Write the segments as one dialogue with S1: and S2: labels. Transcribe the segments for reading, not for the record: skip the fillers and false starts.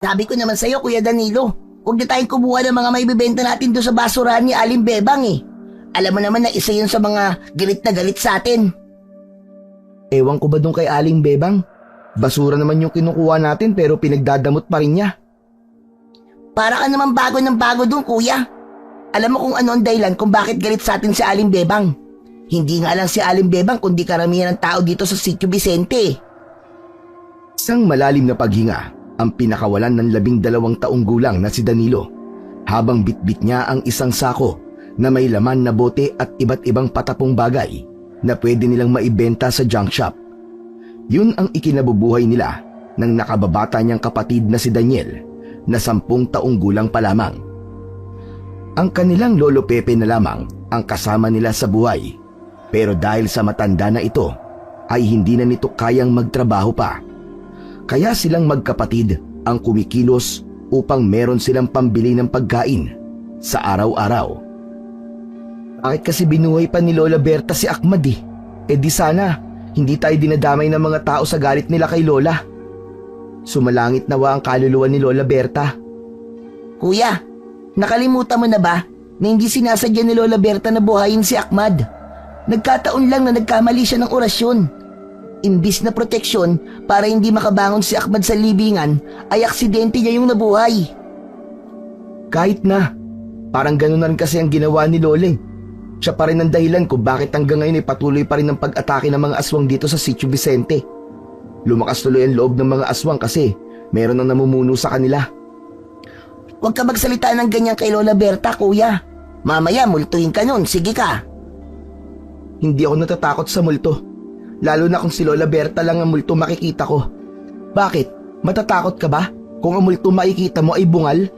S1: Sabi ko naman sa'yo, Kuya Danilo, huwag na tayong kumuha ng mga maibibenta natin doon sa basurahan ni Aling Bebang eh. Alam mo naman na isa yun sa mga galit na galit sa atin.
S2: Ewan ko ba doon kay Aling Bebang? Basura naman yung kinukuha natin pero pinagdadamot pa rin niya.
S1: Para ka naman bago ng bago doon, Kuya. Alam mo kung ano ang dahilan kung bakit galit sa atin si Aling Bebang. Hindi nga lang si Aling Bebang kundi karamihan ng tao dito sa Sitio Vicente.
S2: Isang malalim na paghinga ang pinakawalan ng 12 taong gulang na si Danilo habang bitbit niya ang isang sako na may laman na bote at iba't ibang patapong bagay na pwede nilang maibenta sa junk shop. Yun ang ikinabubuhay nila ng nakababata niyang kapatid na si Daniel na 10 taong gulang pa lamang. Ang kanilang lolo Pepe na lamang ang kasama nila sa buhay. Pero dahil sa matanda na ito, ay hindi na nito kayang magtrabaho pa. Kaya silang magkapatid ang kumikilos upang meron silang pambili ng pagkain sa araw-araw. Bakit kasi binuhay pa ni Lola Berta si Ahmad eh? E di sana, hindi tayo dinadamay ng mga tao sa galit nila kay Lola. Sumalangit nawa ang kaluluwa ni Lola Berta.
S1: Kuya, nakalimutan mo na ba na hindi sinasadya ni Lola Berta na buhayin si Ahmad? Nagkataon lang na nagkamali siya ng orasyon. Imbis na proteksyon para hindi makabangon si Ahmad sa libingan, ay aksidente niya yung nabuhay.
S2: Kahit na, parang ganun na rin kasi ang ginawa ni Loleng. Siya pa rin ang dahilan kung bakit hanggang ngayon ay patuloy pa rin ang pag-atake ng mga aswang dito sa Sitio Vicente. Lumakas tuloy ang loob ng mga aswang kasi meron ang namumuno sa kanila.
S1: Huwag ka magsalita ng ganyan kay Lola Berta, Kuya. Mamaya multuin ka nun, sige ka.
S2: Hindi ako natatakot sa multo. Lalo na kung si Lola Berta lang ang multo makikita ko. Bakit? Matatakot ka ba kung ang multo makikita mo ay bungal?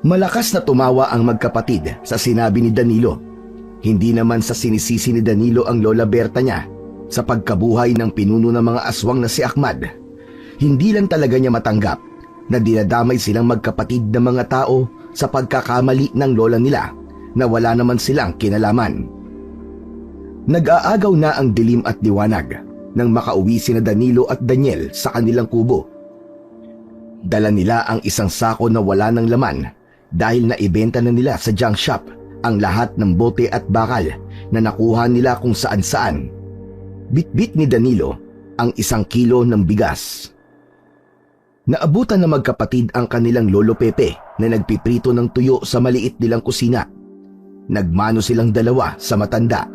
S2: Malakas na tumawa ang magkapatid sa sinabi ni Danilo. Hindi naman sa sinisisi ni Danilo ang Lola Berta niya sa pagkabuhay ng pinuno ng mga aswang na si Ahmad. Hindi lang talaga niya matanggap na dinadamay silang magkapatid na mga tao sa pagkakamali ng lola nila na wala naman silang kinalaman. Nag-aagaw na ang dilim at liwanag nang makauwi sina Danilo at Daniel sa kanilang kubo. Dala nila ang isang sako na wala ng laman dahil naibenta na nila sa junk shop ang lahat ng bote at bakal na nakuha nila kung saan-saan. Bitbit ni Danilo ang 1 kilo ng bigas. Naabutan na magkapatid ang kanilang lolo Pepe na nagpiprito ng tuyo sa maliit nilang kusina. Nagmano silang dalawa sa matanda.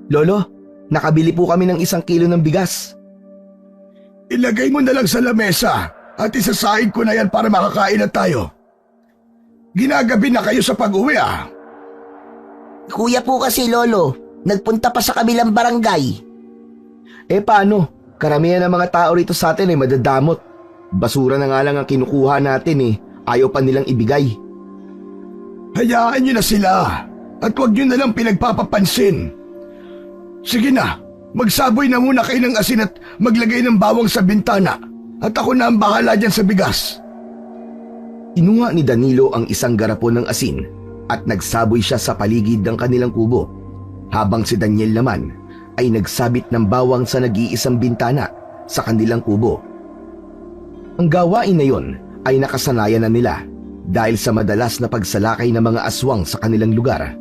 S2: Lolo, nakabili po kami ng 1 kilo ng bigas.
S3: Ilagay mo na lang sa lamesa at isasahin ko na yan para makakain na tayo. Ginagabi na kayo sa pag-uwi ah.
S1: Kuya po kasi Lolo, nagpunta pa sa kabilang barangay.
S2: Eh paano? Karamihan ng mga tao rito sa atin ay madadamot. Basura na nga lang ang kinukuha natin eh. Ayaw pa nilang ibigay.
S3: Hayaan niyo na sila at huwag niyo na lang pinagpapapansin. Sige na, magsaboy na muna kayo ng asin at maglagay ng bawang sa bintana at ako na ang bahala dyan sa bigas.
S2: Inuha ni Danilo ang 1 garapon ng asin at nagsaboy siya sa paligid ng kanilang kubo habang si Daniel naman ay nagsabit ng bawang sa nag-iisang bintana sa kanilang kubo. Ang gawain na yon ay nakasanayan na nila dahil sa madalas na pagsalakay ng mga aswang sa kanilang lugar.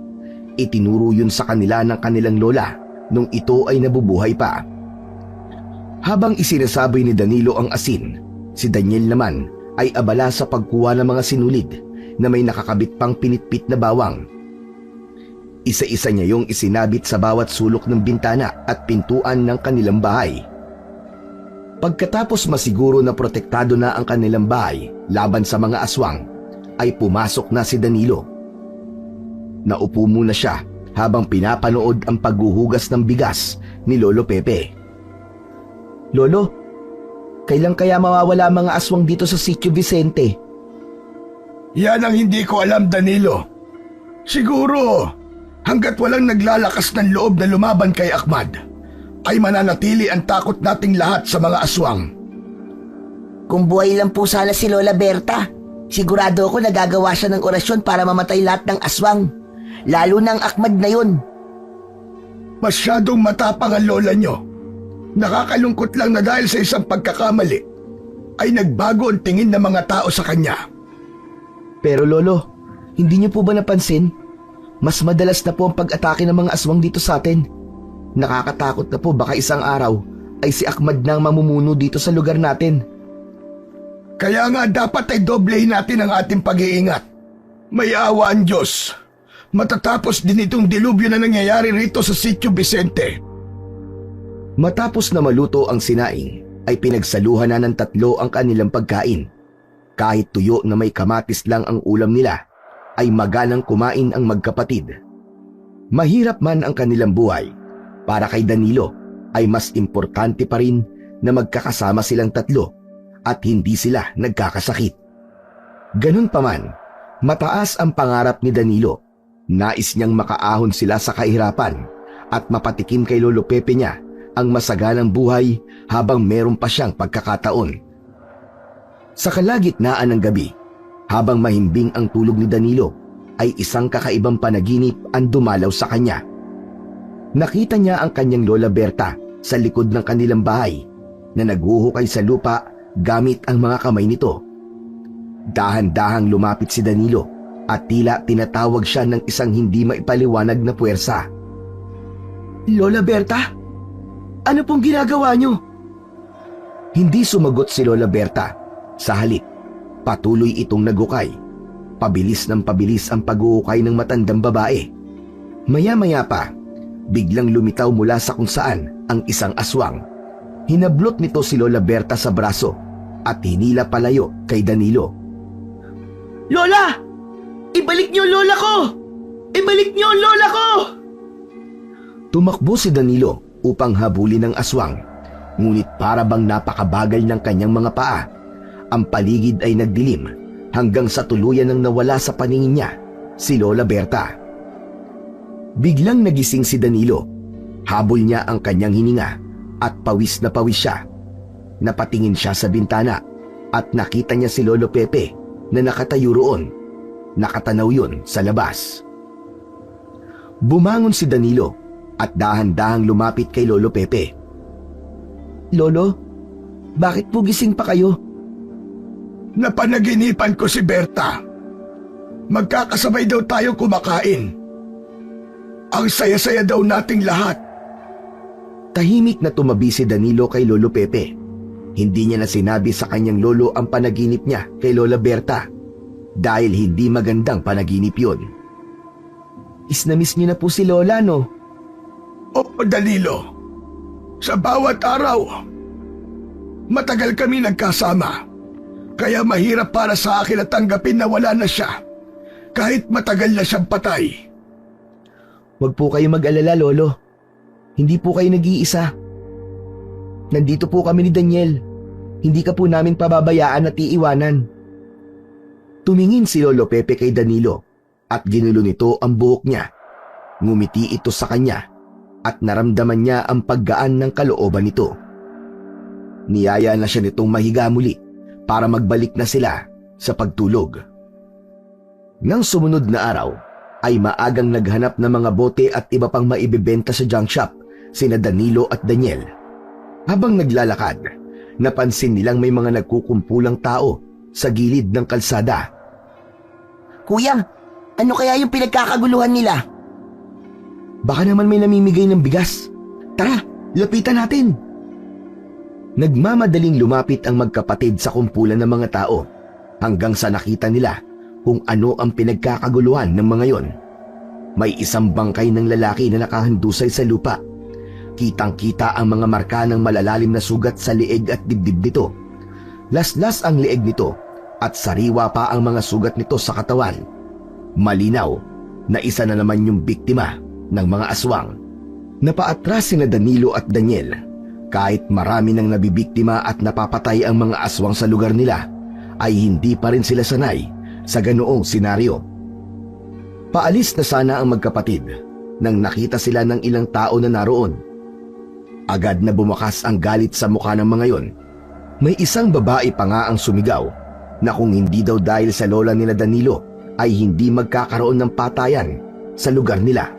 S2: Itinuro yun sa kanila ng kanilang lola nung ito ay nabubuhay pa. Habang isinasaboy ni Danilo ang asin, si Daniel naman ay abala sa pagkuha ng mga sinulid na may nakakabit pang pinitpit na bawang. Isa-isa niya yung isinabit sa bawat sulok ng bintana at pintuan ng kanilang bahay. Pagkatapos masiguro na protektado na ang kanilang bahay laban sa mga aswang, ay pumasok na si Danilo. Naupo muna siya habang pinapanood ang paghuhugas ng bigas ni Lolo Pepe. Lolo, kailan kaya mawawala mga aswang dito sa Sitio Vicente?
S3: Yan ang hindi ko alam, Danilo. Siguro, hanggat walang naglalakas ng loob na lumaban kay Ahmad, ay mananatili ang takot nating lahat sa mga aswang.
S1: Kung buhay lang po sana si Lola Berta, sigurado ako nagagawa siya ng orasyon para mamatay lahat ng aswang. Lalo na ang Ahmad na yun.
S3: Masyadong matapang ang lola nyo. Nakakalungkot lang na dahil sa isang pagkakamali, ay nagbago ang tingin ng mga tao sa kanya.
S2: Pero lolo, hindi niyo po ba napansin? Mas madalas na po ang pag-atake ng mga aswang dito sa atin. Nakakatakot na po baka isang araw ay si Ahmad na ang mamumuno dito sa lugar natin.
S3: Kaya nga dapat ay doblehin natin ang ating pag-iingat. May awa ang Diyos. Matatapos din itong dilubyo na nangyayari rito sa Sitio Vicente.
S2: Matapos na maluto ang sinaing, ay pinagsaluhan na ng tatlo ang kanilang pagkain. Kahit tuyo na may kamatis lang ang ulam nila, ay magalang kumain ang magkapatid. Mahirap man ang kanilang buhay, para kay Danilo ay mas importante pa rin na magkakasama silang tatlo at hindi sila nagkakasakit. Ganun pa man, mataas ang pangarap ni Danilo. Nais niyang makaahon sila sa kahirapan at mapatikim kay Lolo Pepe niya ang masaganang buhay habang meron pa siyang pagkakataon. Sa kalagitnaan ng gabi, habang mahimbing ang tulog ni Danilo, ay isang kakaibang panaginip ang dumalaw sa kanya. Nakita niya ang kanyang Lola Berta sa likod ng kanilang bahay na naghuhukay sa lupa gamit ang mga kamay nito. Dahan-dahang lumapit si Danilo at tila tinatawag siya ng isang hindi maipaliwanag na puwersa. "Lola Berta? Ano pong ginagawa niyo?" Hindi sumagot si Lola Berta. Sa halip, patuloy itong nagukay. Pabilis ng pabilis ang pag-uukay ng matandang babae. Maya-maya pa, biglang lumitaw mula sa kung saan ang isang aswang. Hinablot nito si Lola Berta sa braso at hinila palayo kay Danilo. "Lola! Ibalik niyo ang lola ko! Ibalik niyo ang lola ko!" Tumakbo si Danilo upang habulin ng aswang, ngunit para bang napakabagal ng kanyang mga paa. Ang paligid ay nagdilim hanggang sa tuluyan nang nawala sa paningin niya si Lola Berta. Biglang nagising si Danilo. Habol niya ang kanyang hininga at pawis na pawis siya. Napatingin siya sa bintana at nakita niya si Lolo Pepe na nakatayo roon. Nakatanaw yun sa labas. Bumangon si Danilo at dahan-dahang lumapit kay Lolo Pepe. "Lolo, bakit po gising pa kayo?"
S3: Napanaginipan ko si Berta. Magkakasabay daw tayo kumakain. Ang saya-saya daw nating lahat.
S2: Tahimik na tumabi si Danilo kay Lolo Pepe. Hindi niya na sinabi sa kanyang lolo ang panaginip niya kay Lola Berta dahil hindi magandang panaginip yun. "Is na miss niyo na po si Lola, no?"
S3: "Oo, Danilo. Sa bawat araw, matagal kami nagkasama. Kaya mahirap para sa akin na tanggapin na wala na siya, kahit matagal na siyang patay."
S2: "Huwag po kayo mag-alala, Lolo. Hindi po kayo nag-iisa. Nandito po kami ni Daniel. Hindi ka po namin pababayaan at iiwanan." Tumingin si Lolo Pepe kay Danilo at ginulo nito ang buhok niya. Ngumiti ito sa kanya at naramdaman niya ang paggaan ng kalooban nito. Niyaya na siya nitong mahiga muli para magbalik na sila sa pagtulog. Nang sumunod na araw, ay maagang naghanap ng mga bote at iba pang maibibenta sa junk shop sina Danilo at Daniel. Habang naglalakad, napansin nilang may mga nagkukumpulang tao sa gilid ng kalsada.
S1: Kuya, ano kaya yung pinagkakaguluhan nila?
S2: "Baka naman may namimigay ng bigas. Tara, lapitan natin." Nagmamadaling lumapit ang magkapatid sa kumpulan ng mga tao hanggang sa nakita nila kung ano ang pinagkakaguluhan ng mga yon. May isang bangkay ng lalaki na nakahandusay sa lupa. Kitang-kita ang mga marka ng malalalim na sugat sa lieg at dibdib nito. Laslas ang lieg nito at sariwa pa ang mga sugat nito sa katawan. Malinaw na isa na naman yung biktima ng mga aswang. Napaatras sina Danilo at Daniel. Kahit marami nang nabibiktima at napapatay ang mga aswang sa lugar nila, ay hindi pa rin sila sanay sa ganoong senaryo. Paalis na sana ang magkapatid nang nakita sila ng ilang tao na naroon. Agad na bumakas ang galit sa mukha ng mga yon. May isang babae pa nga ang sumigaw na kung hindi daw dahil sa lola nila Danilo ay hindi magkakaroon ng patayan sa lugar nila.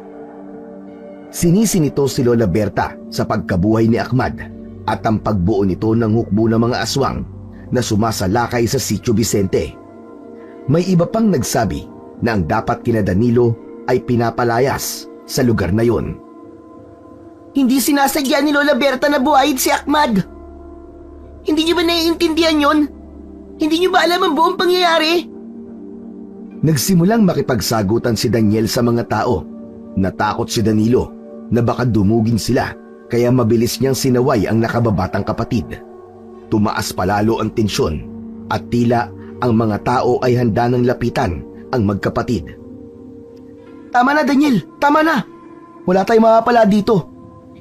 S2: Sinisi nito si Lola Berta sa pagkabuhay ni Ahmad at ang pagbuo nito ng hukbo ng mga aswang na sumasalakay sa Sitio Vicente. May iba pang nagsabi na ang dapat kina Danilo ay pinapalayas sa lugar na yon.
S1: Hindi sinasadya ni Lola Berta na buhayin si Ahmad. Hindi niyo ba naiintindihan yon? Hindi niyo ba alam ang buong pangyayari?
S2: Nagsimulang makipagsagutan si Daniel sa mga tao. Natakot si Danilo na baka dumugin sila kaya mabilis niyang sinaway ang nakababatang kapatid. Tumaas palalo ang tensyon at tila ang mga tao ay handa ng lapitan ang magkapatid.
S1: Tama na, Daniel. Tama na. Wala tayong mapapala dito.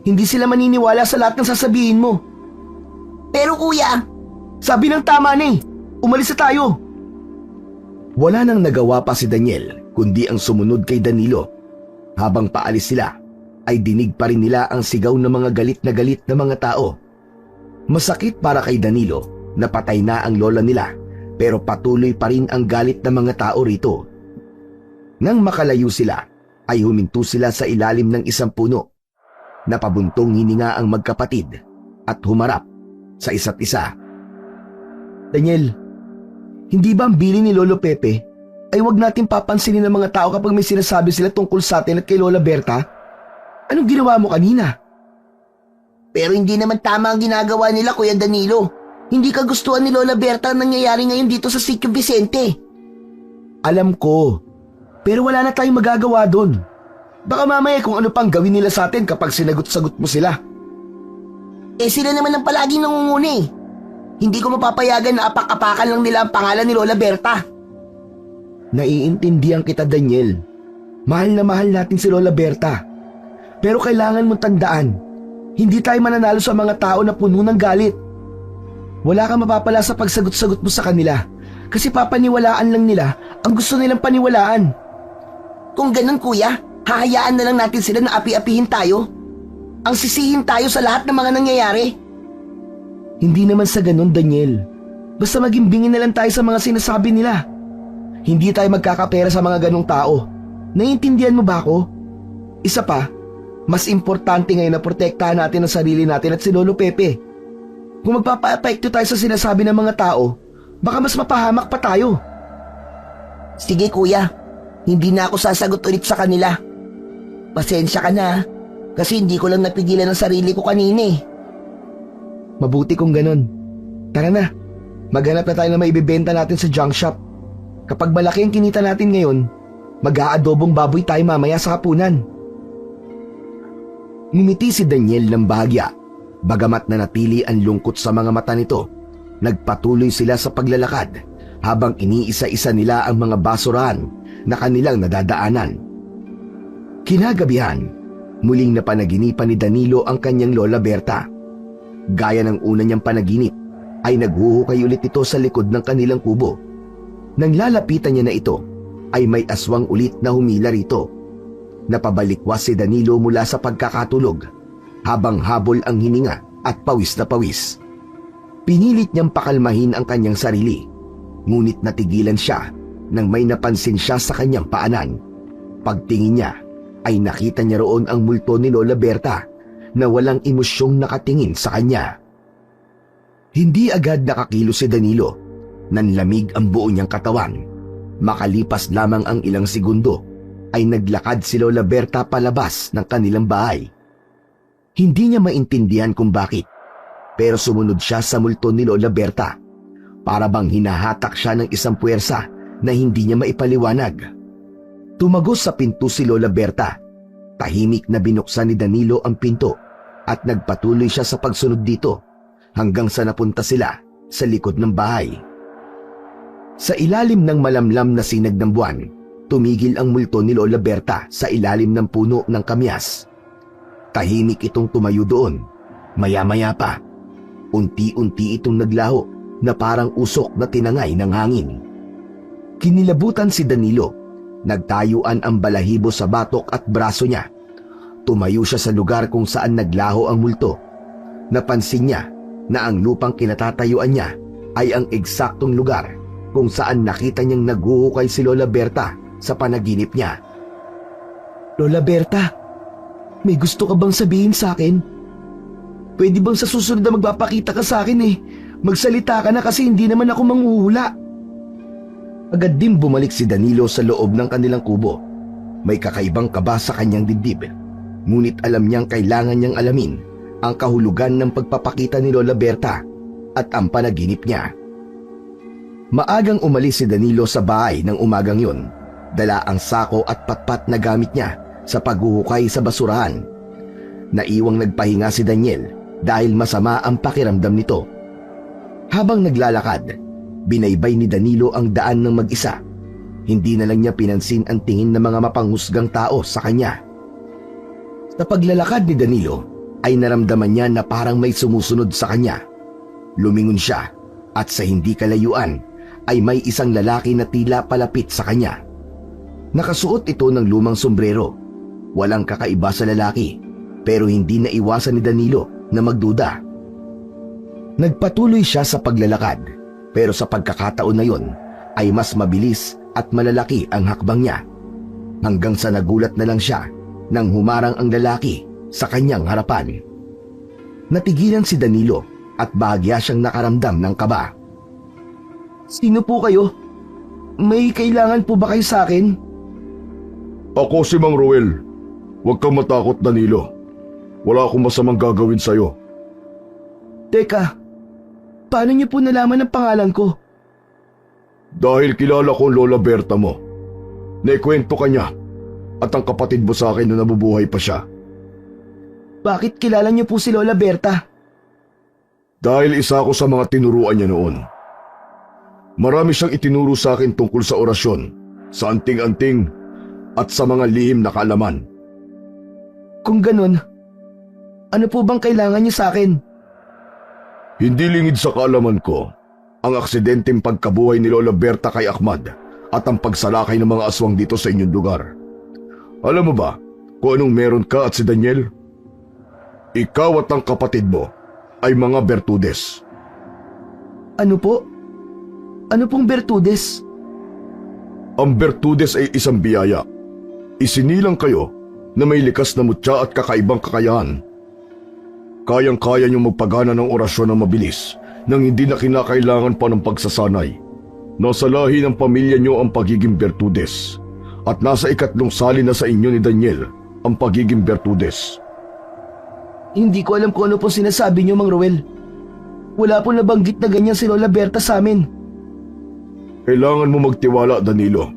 S1: Hindi sila maniniwala sa lahat ng sasabihin mo. Pero kuya, sabi ng tama na eh. Umalis na tayo.
S2: Wala nang nagawa pa si Daniel kundi ang sumunod kay Danilo. Habang paalis sila, ay dinig pa rin nila ang sigaw ng mga galit na mga tao. Masakit para kay Danilo na patay na ang lola nila pero patuloy pa rin ang galit ng mga tao rito. Nang makalayo sila, ay huminto sila sa ilalim ng isang puno. Napabuntong hininga ang magkapatid at humarap sa isa't isa.
S1: Daniel, hindi ba ang bili ni Lolo Pepe ay wag natin papansinin ng mga tao kapag may sinasabi sila tungkol sa atin at kay Lola Berta? Anong ginawa mo kanina? Pero hindi naman tama ang ginagawa nila, Kuya Danilo. Hindi kagustuhan ni Lola Berta ang nangyayari ngayon dito sa Sitio Vicente. Alam ko, pero wala na tayong magagawa doon. Baka mamaya kung ano pang gawin nila sa atin kapag sinagot-sagot mo sila. Sila naman ang palaging nangunguna eh. Hindi ko mapapayagan na apak-apakan lang nila ang pangalan ni Lola Berta.
S2: Naiintindihan kita, Daniel. Mahal na mahal natin si Lola Berta. Pero kailangan mong tandaan, hindi tayo mananalo sa mga tao na puno ng galit. Wala kang mapapala sa pagsagot-sagot mo sa kanila kasi papaniwalaan lang nila ang gusto nilang paniwalaan.
S1: Kung ganun, kuya, hahayaan na lang natin sila na api-apihin tayo. Ang sisihin tayo sa lahat ng mga nangyayari.
S2: Hindi naman sa ganun, Daniel. Basta maging bingin na lang tayo sa mga sinasabi nila. Hindi tayo magkakapera sa mga ganong tao. Naiintindihan mo ba ako? Isa pa, mas importante ngayon na protektahan natin ang sarili natin at si Lolo Pepe. Kung magpapa-apekto tayo sa sinasabi ng mga tao, baka mas mapahamak pa tayo.
S1: Sige kuya, hindi na ako sasagot ulit sa kanila. Pasensya ka na, kasi hindi ko lang napigilan ang sarili ko kanina eh.
S2: Mabuti kung ganun. Tara na, maghanap na tayo na maibibenta natin sa junk shop. Kapag malaki ang kinita natin ngayon, mag-aadobong baboy tayo mamaya sa hapunan. Ngumiti si Daniel ng bahagya. Bagamat na natili ang lungkot sa mga mata nito, nagpatuloy sila sa paglalakad habang iniisa-isa nila ang mga basurahan na kanilang nadadaanan. Kinagabihan, muling napanaginipan ni Danilo ang kanyang Lola Berta. Gaya ng una niyang panaginip, ay naghuhukay ulit ito sa likod ng kanilang kubo. Nang lalapitan niya na ito, ay may aswang ulit na humila rito. Napabalikwas si Danilo mula sa pagkakatulog, habang habol ang hininga at pawis na pawis. Pinilit niyang pakalmahin ang kanyang sarili, ngunit natigilan siya nang may napansin siya sa kanyang paanan. Pagtingin niya, ay nakita niya roon ang multo ni Lola Berta na walang emosyong nakatingin sa kanya. Hindi agad nakakilos si Danilo. Nanlamig ang buo niyang katawan. Makalipas lamang ang ilang segundo, ay naglakad si Lola Berta palabas ng kanilang bahay. Hindi niya maintindihan kung bakit, pero sumunod siya sa multo ni Lola Berta. Para bang hinahatak siya ng isang puwersa na hindi niya maipaliwanag. Tumagos sa pinto si Lola Berta. Tahimik na binuksan ni Danilo ang pinto at nagpatuloy siya sa pagsunod dito hanggang sa napunta sila sa likod ng bahay. Sa ilalim ng malamlam na sinag ng buwan, tumigil ang multo ni Lola Berta sa ilalim ng puno ng kamyas. Tahimik itong tumayo doon. Maya-maya pa, unti-unti itong naglaho na parang usok na tinangay ng hangin. Kinilabutan si Danilo. Nagtayuan ang balahibo sa batok at braso niya. Tumayo siya sa lugar kung saan naglaho ang multo. Napansin niya na ang lupang kinatatayuan niya ay ang eksaktong lugar kung saan nakita niyang naghuhukay si Lola Berta sa panaginip niya.
S1: Lola Berta, may gusto ka bang sabihin sa akin? Pwede bang sa susunod na magpapakita ka sa akin eh?
S2: Magsalita ka na kasi hindi naman ako manghuhula. Agad din bumalik si Danilo sa loob ng kanilang kubo. May kakaibang kaba sa kanyang dibdib. Ngunit alam niyang kailangan niyang alamin ang kahulugan ng pagpapakita ni Lola Berta at ang panaginip niya. Maagang umalis si Danilo sa bahay ng umagang yun. Dala ang sako at patpat na gamit niya sa paghuhukay sa basurahan. Naiwang nagpahinga si Daniel dahil masama ang pakiramdam nito. Habang naglalakad, binaybay ni Danilo ang daan ng mag-isa. Hindi na lang niya pinansin ang tingin ng mga mapanghusgang tao sa kanya. Sa paglalakad ni Danilo ay naramdaman niya na parang may sumusunod sa kanya. Lumingon siya at sa hindi kalayuan ay may isang lalaki na tila palapit sa kanya. Nakasuot ito ng lumang sombrero. Walang kakaiba sa lalaki pero hindi na iwasan ni Danilo na magduda. Nagpatuloy siya sa paglalakad pero sa pagkakataon na yon ay mas mabilis at malalaki ang hakbang niya. Hanggang sa nagulat na lang siya nang humarang ang lalaki sa kanyang harapan. Natigilan si Danilo at bahagya siyang nakaramdam ng kaba. Sino po kayo? May kailangan po ba kayo sa akin?
S3: Ako si Mang Ruel. Huwag kang matakot, Danilo. Wala akong masamang gagawin sa'yo.
S2: Teka, paano niyo po nalaman ang pangalan ko?
S3: Dahil kilala ko ang Lola Berta mo. Naikwento ka niya at ang kapatid mo sa akin na nabubuhay pa siya.
S2: Bakit kilala niyo po si Lola Berta?
S3: Dahil isa ako sa mga tinuruan niya noon. Marami siyang itinuro sa akin tungkol sa orasyon, sa anting-anting at sa mga lihim na kaalaman.
S2: Kung ganun, ano po bang kailangan niyo sa akin?
S3: Hindi lingid sa kaalaman ko ang aksidenteng pagkabuhay ni Lola Berta kay Ahmad at ang pagsalakay ng mga aswang dito sa inyong lugar. Alam mo ba kung anong meron ka at si Daniel? Ikaw at ang kapatid mo ay mga Bertudes.
S2: Ano po? Ano pong Bertudes?
S3: Ang Bertudes ay isang biyaya. Isinilang kayo na may likas na mutya at kakaibang kakayahan. Kayang-kaya niyong magpagana ng orasyon ng mabilis nang hindi na kinakailangan pa ng pagsasanay. Nasa lahi ng pamilya niyo ang pagiging Bertudes at nasa ikatlong sali na sa inyo ni Daniel ang pagiging Bertudes.
S2: Hindi ko alam kung ano po sinasabi niyo, Mang Ruel. Wala po nabanggit na ganyan si Lola Berta sa amin.
S3: Kailangan mo magtiwala, Danilo.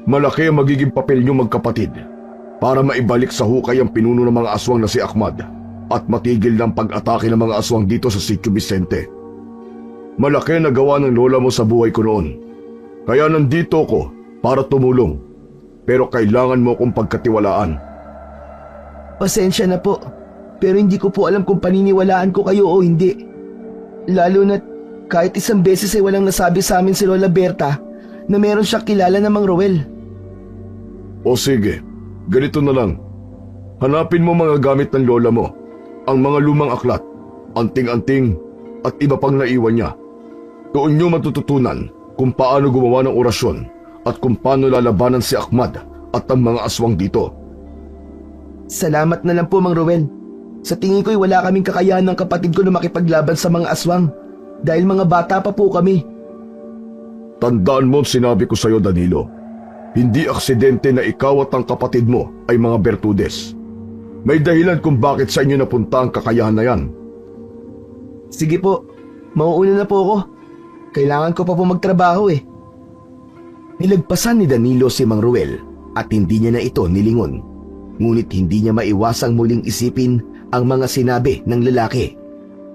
S3: Malaki ang magiging papel niyo magkapatid para maibalik sa hukay ang pinuno ng mga aswang na si Ahmad at matigil ng pag-atake ng mga aswang dito sa Sitio Vicente. Malaki ang nagawa ng lola mo sa buhay ko noon. Kaya nandito ko para tumulong. Pero kailangan mo akong pagkatiwalaan.
S2: Pasensya na po, pero hindi ko po alam kung paniniwalaan ko kayo o hindi. Lalo na kahit isang beses ay walang nasabi sa amin si Lola Berta na meron siyang kilala na Mang Ruel.
S3: O sige, ganito na lang. Hanapin mo mga gamit ng lola mo, ang mga lumang aklat, anting-anting at iba pang naiwan niya. Doon niyo matututunan kung paano gumawa ng orasyon at kung paano lalabanan si Ahmad at ang mga aswang dito.
S2: Salamat na lang po, Mang Ruel. Sa tingin ko'y wala kaming kakayahan ng kapatid ko na makipaglaban sa mga aswang dahil mga bata pa po kami.
S3: Tandaan mo ang sinabi ko sa iyo, Danilo. Hindi aksidente na ikaw at ang kapatid mo ay mga Bertudes. May dahilan kung bakit sa inyo napunta ang kakayahan na yan.
S2: Sige po, mauuna na po ako. Kailangan ko pa po magtrabaho eh.
S1: Nilagpasan ni Danilo si Mang Ruel at hindi niya na ito nilingon. Ngunit hindi niya maiwasang muling isipin ang mga sinabi ng lalaki.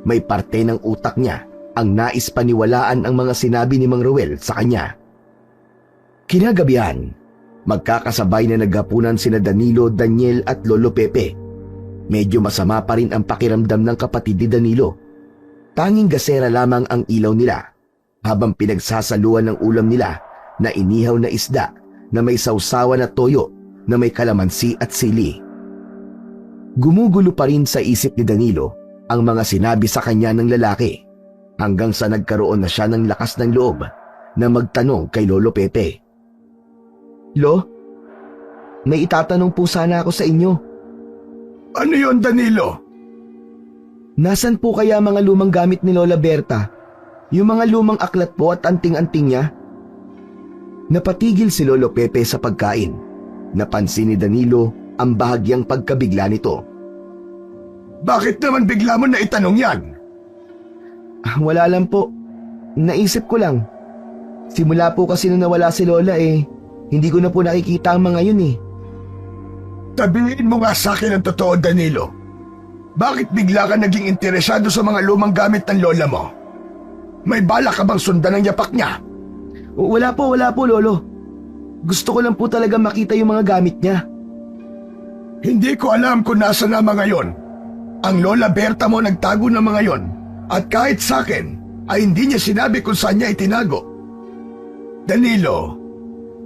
S1: May parte ng utak niya ang nais paniwalaan ang mga sinabi ni Mang Ruel sa kanya. Kinagabihan, magkakasabay na naghapunan sina Danilo, Daniel at Lolo Pepe. Medyo masama pa rin ang pakiramdam ng kapatid ni Danilo. Tanging gasera lamang ang ilaw nila habang pinagsasaluan ng ulam nila na inihaw na isda na may sausawan na toyo na may kalamansi at sili. Gumugulo pa rin sa isip ni Danilo ang mga sinabi sa kanya ng lalaki hanggang sa nagkaroon na siya ng lakas ng loob na magtanong kay Lolo Pepe.
S2: Lo, may itatanong po sana ako sa inyo.
S3: Ano yon, Danilo?
S2: Nasaan po kaya mga lumang gamit ni Lola Berta Yung mga lumang aklat po at anting-anting niya. Napatigil si Lolo Pepe sa pagkain. Napansin ni Danilo ang bahagyang pagkabigla nito.
S3: Bakit naman bigla mo na itanong yan?
S2: Wala lang po. Naisip ko lang. Simula po kasi nung nawala si Lola hindi ko na po nakikita ang mga yun
S3: Sabihin mo nga sa akin ang totoo, Danilo. Bakit bigla ka naging interesado sa mga lumang gamit ng lola mo? May balak ka bang sundan ang yapak niya?
S2: Wala po, Lolo. Gusto ko lang po talaga makita yung mga gamit niya.
S3: Hindi ko alam kung nasa na mga yon. Ang Lola Berta mo nagtago ng mga yon. At kahit sa akin, ay hindi niya sinabi kung saan niya itinago. Danilo,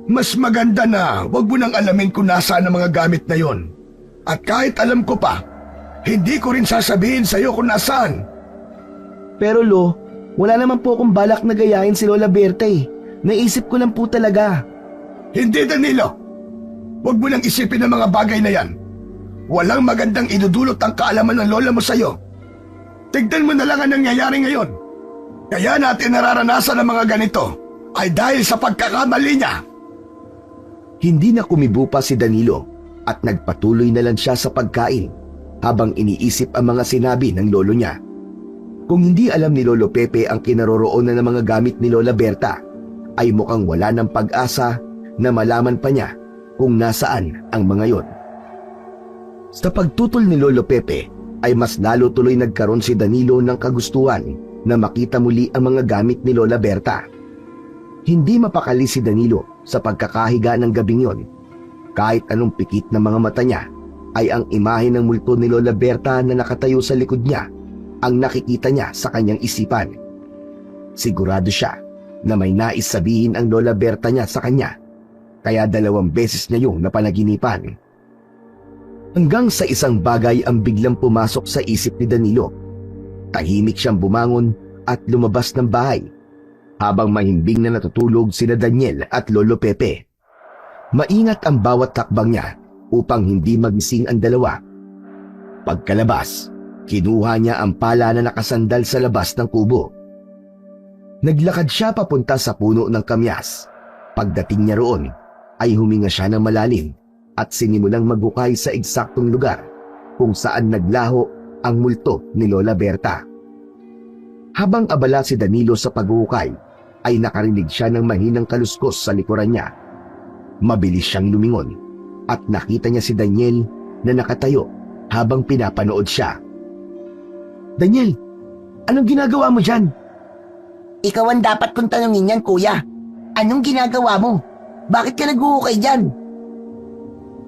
S3: mas maganda na wag mo nang alamin kung nasaan ang mga gamit na yon. At kahit alam ko pa, hindi ko rin sasabihin sa iyo kung nasaan.
S2: Pero Lo, wala naman po akong balak na gayahin si Lola Berta Naisip ko lang po talaga.
S3: Hindi, Danilo. Wag mo nang isipin ang mga bagay na yan. Walang magandang idudulot ang kaalaman ng lola mo sa iyo. Tignan mo na lang ang nangyayari ngayon. Kaya natin nararanasan ang mga ganito ay dahil sa pagkakamali niya.
S2: Hindi na kumibo pa si Danilo at nagpatuloy na lang siya sa pagkain habang iniisip ang mga sinabi ng lolo niya. Kung hindi alam ni Lolo Pepe ang kinaroroonan ng mga gamit ni Lola Berta, ay mukhang wala ng pag-asa na malaman pa niya kung nasaan ang mga yon. Sa pagtutol ni Lolo Pepe ay mas lalo tuloy nagkaroon si Danilo ng kagustuhan na makita muli ang mga gamit ni Lola Berta. Hindi mapakali si Danilo sa pagkakahiga ng gabing yon. Kahit anong pikit na mga mata niya ay ang imahe ng multo ni Lola Berta na nakatayo sa likod niya ang nakikita niya sa kanyang isipan. Sigurado siya na may nais sabihin ang Lola Berta niya sa kanya, kaya 2 beses niya yung napanaginipan. Hanggang sa isang bagay ang biglang pumasok sa isip ni Danilo. Tahimik siyang bumangon at lumabas ng bahay, habang mahimbing na natutulog sina Daniel at Lolo Pepe. Maingat ang bawat takbang niya upang hindi magising ang dalawa. Pagkalabas, kinuha niya ang pala na nakasandal sa labas ng kubo. Naglakad siya papunta sa puno ng kamyas. Pagdating niya roon, ay huminga siya ng malalim at sinimulang maghukay sa eksaktong lugar kung saan naglaho ang multo ni Lola Berta. Habang abala si Danilo sa paghuhukay, ay nakarinig siya ng mahinang kaluskos sa likuran niya. Mabilis siyang lumingon at nakita niya si Daniel na nakatayo habang pinapanood siya. Daniel, anong ginagawa mo dyan?
S1: Ikaw ang dapat kong tanungin yan, kuya. Anong ginagawa mo? Bakit ka naghuhukay dyan?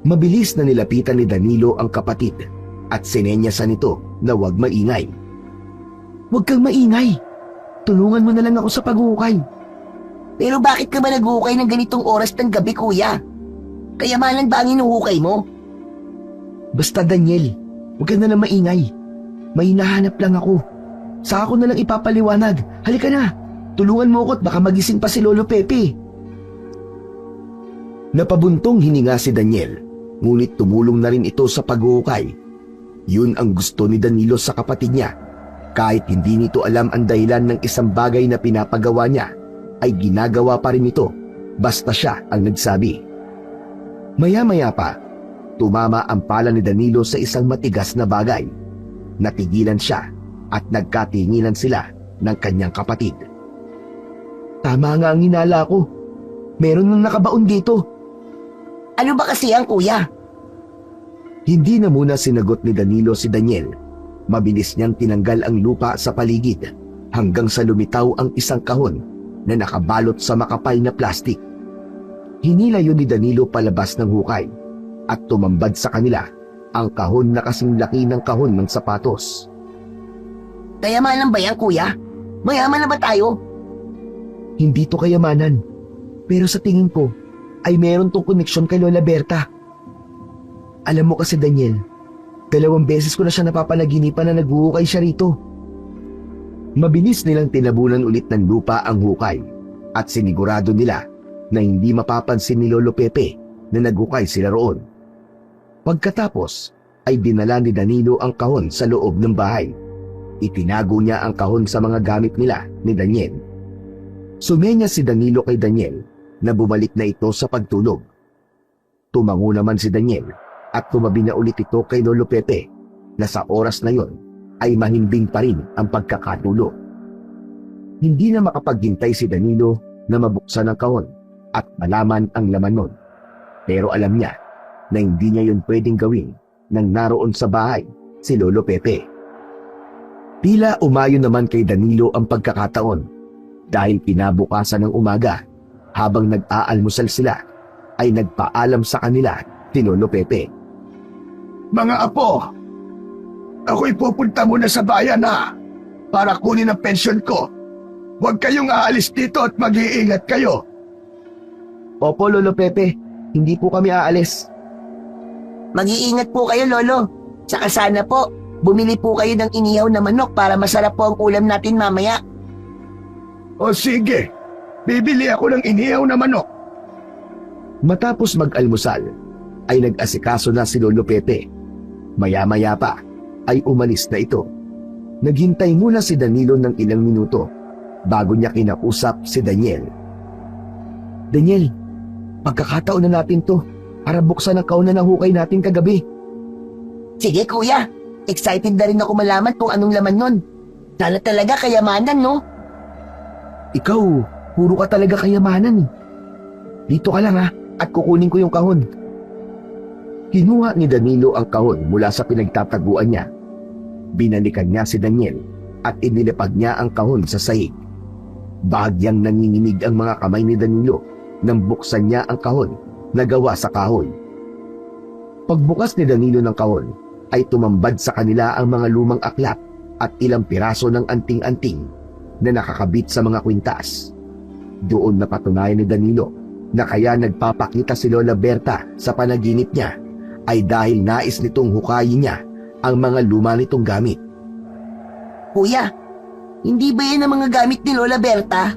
S2: Mabilis na nilapitan ni Danilo ang kapatid at sinenyasan nito na huwag maingay. Huwag kang maingay. Tulungan mo na lang ako sa paghuhukay.
S1: Pero bakit ka ba naghuhukay ng ganitong oras ng gabi, kuya? Kayamanan ba ang hinuhukay mo?
S2: Basta Daniel, huwag ka na lang maingay. May hinahanap lang ako. Saka ko na lang ipapaliwanag. Halika na. Tulungan mo ako at baka magising pa si Lolo Pepe. Napabuntong hininga si Daniel, ngunit tumulong na rin ito sa paghuhukay. Yun ang gusto ni Danilo sa kapatid niya. Kahit hindi nito alam ang dahilan ng isang bagay na pinapagawa niya, ay ginagawa pa rin ito basta siya ang nagsabi. Maya-maya pa, tumama ang pala ni Danilo sa isang matigas na bagay. Natigilan siya at nagkatinginan sila ng kanyang kapatid. Tama nga ang hinala ko. Meron nang nakabaon dito.
S1: Ano ba kasi yan, kuya?
S2: Hindi na muna sinagot ni Danilo si Daniel. Mabilis niyang tinanggal ang lupa sa paligid hanggang sa lumitaw ang isang kahon na nakabalot sa makapal na plastik. Hinila yun ni Danilo palabas ng hukay at tumambad sa kanila ang kahon na kasing laki ng kahon ng sapatos.
S1: Kayamanan ba yan, kuya? Mayaman na ba tayo?
S2: Hindi to kayamanan, pero sa tingin ko ay meron tong koneksyon kay Lola Berta. Alam mo kasi Daniel, 2 beses ko na siya napapanaginipan na naghuhukay siya rito. Mabilis nilang tinabunan ulit ng lupa ang hukay at sinigurado nila na hindi mapapansin ni Lolo Pepe na naghukay sila roon. Pagkatapos ay dinala ni Danilo ang kahon sa loob ng bahay.
S4: Itinago niya ang kahon sa mga gamit nila ni Daniel. Sumenya si Danilo kay Daniel na bumalik na ito sa pagtulog. Tumango naman si Daniel at tumabi na ulit ito kay Lolo Pepe na sa oras na yon ay mahimbing pa rin ang pagkakatulog. Hindi na makapaghintay si Danilo na mabuksan ang kahon at malaman ang laman nun. Pero alam niya na hindi niya yun pwedeng gawin nang naroon sa bahay si Lolo Pepe. Tila umayon naman kay Danilo ang pagkakataon dahil pinabukasan ng umaga habang nag-aalmusal sila ay nagpaalam sa kanila si Lolo Pepe.
S3: Mga apo, ako'y pupunta muna sa bayan para kunin ang pensyon ko. Huwag kayong aalis dito at mag-iingat kayo.
S4: Opo, Lolo Pepe, hindi po kami aalis.
S1: Mag-iingat po kayo, Lolo. Tsaka sana po, bumili po kayo ng inihaw na manok para masarap po ang ulam natin mamaya.
S3: O sige, bibili ako ng inihaw na manok.
S4: Matapos mag-almusal, ay nag-asikaso na si Lolo Pepe. Maya-maya pa, ay umalis na ito. Naghintay muna si Danilo ng ilang minuto bago niya kinausap si Daniel. Daniel, pagkakataon na natin to para buksan ang kahon na hukay natin kagabi.
S1: Sige, kuya. Excited na rin ako malaman kung anong laman nun. Sana talaga kayamanan, no?
S4: Ikaw, puro ka talaga kayamanan eh. Dito ka lang at kukunin ko yung kahon. Kinuha ni Danilo ang kahon mula sa pinagtataguan niya. Binalikan niya si Daniel at inilapag niya ang kahon sa sahig. Bahagyang nanginginig ang mga kamay ni Danilo nang buksan niya ang kahon na gawa sa kahoy. Pagbukas ni Danilo ng kahon, ay tumambad sa kanila ang mga lumang aklat at ilang piraso ng anting-anting na nakakabit sa mga kwintas. Doon napatunayan ni Danilo na kaya nagpapakita si Lola Berta sa panaginip niya ay dahil nais nitong hukayin niya ang mga luma nitong gamit.
S1: Kuya, hindi ba yan ang mga gamit ni Lola Berta?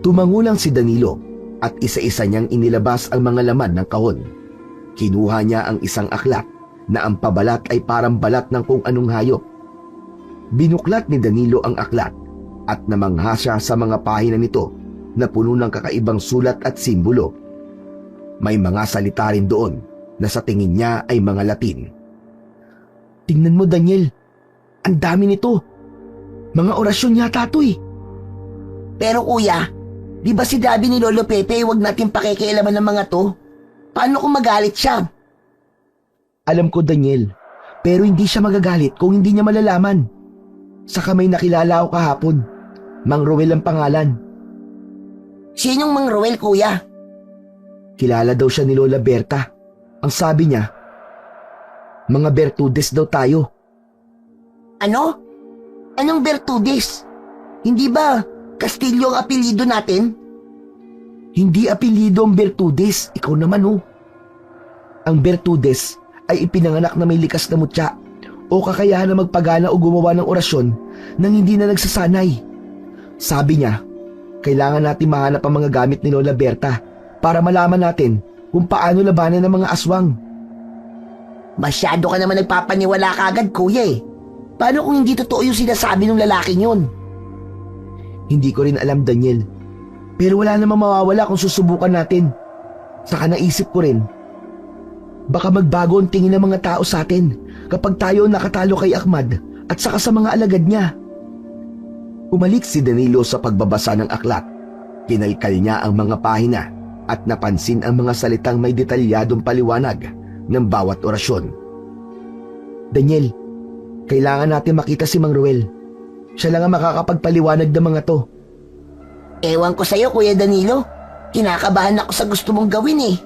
S4: Tumango lang si Danilo at isa-isa niyang inilabas ang mga laman ng kahon. Kinuha niya ang isang aklat na ang pabalat ay parang balat ng kung anong hayop. Binuklat ni Danilo ang aklat at namangha siya sa mga pahina nito na puno ng kakaibang sulat at simbolo. May mga salita rin doon na sa tingin niya ay mga Latin. Tingnan mo, Daniel, ang dami nito. Mga orasyon yata to eh.
S1: Pero kuya, di ba si Daddy ni Lolo Pepe huwag natin pakikialaman ng mga to? Paano kung magalit siya?
S4: Alam ko, Daniel, pero hindi siya magagalit kung hindi niya malalaman. Saka may nakilala ako kahapon. Mang Roel ang pangalan.
S1: Sinong Mang Roel, kuya?
S4: Kilala daw siya ni Lola Berta. Ang sabi niya, mga Bertudes daw tayo.
S1: Ano? Anong Bertudes? Hindi ba Castillo ang apelyido natin?
S4: Hindi apelyido ang Bertudes, ikaw naman oh. Ang Bertudes ay ipinanganak na may likas na mutya o kakayahan na magpagana o gumawa ng orasyon nang hindi na nagsasanay. Sabi niya, kailangan natin mahanap ang mga gamit ni Lola Berta para malaman natin kung paano labanan ng mga aswang.
S1: Masyado ka naman nagpapaniwala kagad, kuya eh. Paano kung hindi totoo yung sinasabi ng lalaking yun?
S4: Hindi ko rin alam, Daniel. Pero wala namang mawawala kung susubukan natin. Saka naisip ko rin, baka magbago ang tingin ng mga tao sa atin kapag tayo nakatalo kay Ahmad at saka sa mga alagad niya. Umalik si Danilo sa pagbabasa ng aklat. Kinalkal niya ang mga pahina at napansin ang mga salitang may detalyadong paliwanag ng bawat orasyon. Daniel, kailangan natin makita si Mang Roel. Siya lang ang makakapagpaliwanag ng mga to.
S1: Ewan ko sa'yo, Kuya Danilo. Kinakabahan ako sa gusto mong gawin eh.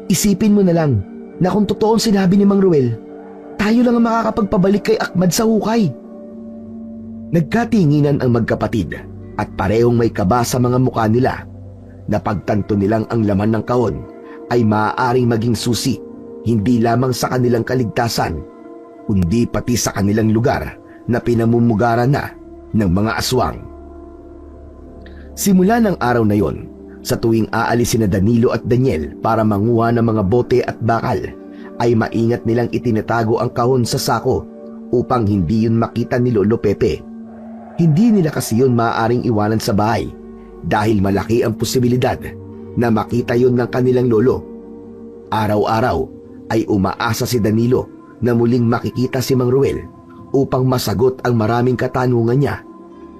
S4: Isipin mo na lang na kung totoo ang sinabi ni Mang Roel, tayo lang ang makakapagpabalik kay Ahmad sa hukay. Nagkatinginan ang magkapatid at parehong may kaba sa mga mukha nila. Napagtanto nilang ang laman ng kahon ay maaaring maging susi hindi lamang sa kanilang kaligtasan, kundi pati sa kanilang lugar na pinamumugaran na ng mga aswang. Simula ng araw na yon, sa tuwing aalisin na Danilo at Daniel para manguha ng mga bote at bakal, ay maingat nilang itinatago ang kahon sa sako upang hindi yun makita ni Lolo Pepe. Hindi nila kasi yun maaaring iwanan sa bahay dahil malaki ang posibilidad na makita yun ng kanilang lolo. Araw-araw ay umaasa si Danilo na muling makikita si Mang Ruel upang masagot ang maraming katanungan niya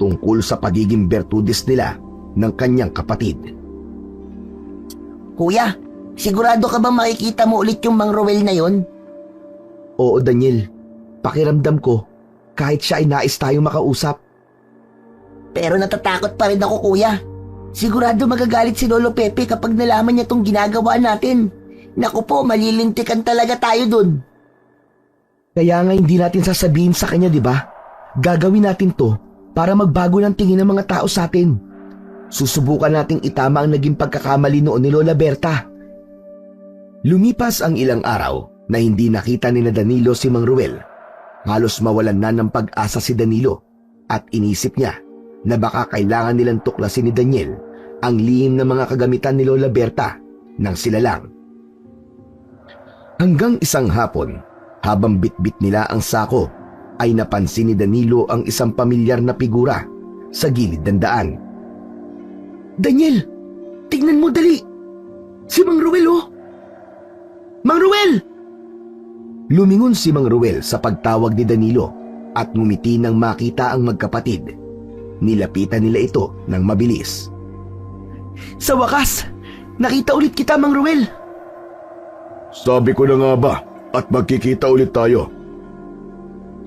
S4: tungkol sa pagiging Bertudes nila ng kanyang kapatid.
S1: Kuya, sigurado ka ba makikita mo ulit yung Mang Ruel na yon?
S4: Oo, Daniel. Pakiramdam ko, kahit siya ay nais tayong makausap.
S1: Pero natatakot pa rin ako, kuya. Sigurado magagalit si Lolo Pepe kapag nalaman niya tong ginagawa natin. Naku po, malilintikan talaga tayo dun.
S4: Kaya nga hindi natin sasabihin sa kanya, di ba? Gagawin natin to para magbago ng tingin ng mga tao sa atin. Susubukan nating itama ang naging pagkakamali noon ni Lola Berta. Lumipas ang ilang araw na hindi nakita ni Danilo si Mang Ruel. Halos mawalan na ng pag-asa si Danilo at inisip niya na baka kailangan nilang tuklasin ni Daniel ang lihim ng mga kagamitan ni Lola Berta nang sila lang. Hanggang isang hapon, habang bitbit nila ang sako, ay napansin ni Danilo ang isang pamilyar na figura sa gilid ng daan. Daniel, tignan mo dali! Si Mang Ruel, oh! Mang Ruel! Lumingon si Mang Ruel sa pagtawag ni Danilo at ngumiti nang makita ang magkapatid. Nilapitan nila ito ng mabilis. Sa wakas, nakita ulit kita, Mang Ruel!
S3: Sabi ko na nga ba at magkikita ulit tayo.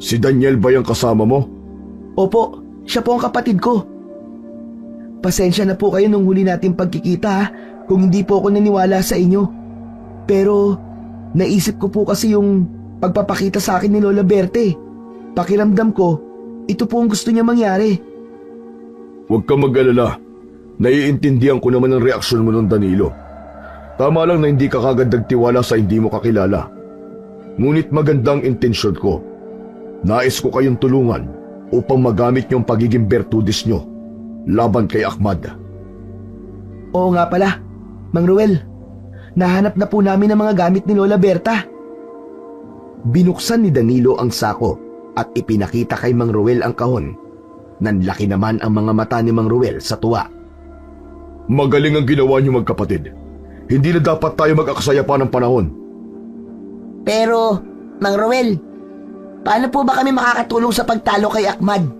S3: Si Daniel ba yung kasama mo?
S4: Opo, siya po ang kapatid ko. Pasensya na po kayo nung huli nating pagkikita kung hindi po ako naniwala sa inyo. Pero naisip ko po kasi yung pagpapakita sa akin ni Lola Berte. Pakiramdam ko, ito po ang gusto niya mangyari.
S3: Huwag kang mag-alala. Naiintindihan ko naman ang reaksyon mo nun, Danilo. Tama lang na hindi ka kagad nagtiwala sa hindi mo kakilala. Ngunit magandang intensyon ko. Nais ko kayong tulungan upang magamit niyong pagiging Bertudes niyo laban kay Ahmad.
S4: Oo nga pala, Mang Ruel. Nahanap na po namin ang mga gamit ni Lola Berta. Binuksan ni Danilo ang sako at ipinakita kay Mang Ruel ang kahon. Nanlaki naman ang mga mata ni Mang Ruel sa tuwa.
S3: Magaling ang ginawa niyo magkapatid. Hindi na dapat tayo mag-akasaya pa ng panahon.
S1: Pero, Mang Ruel, paano po ba kami makakatulong sa pagtalo kay Ahmad?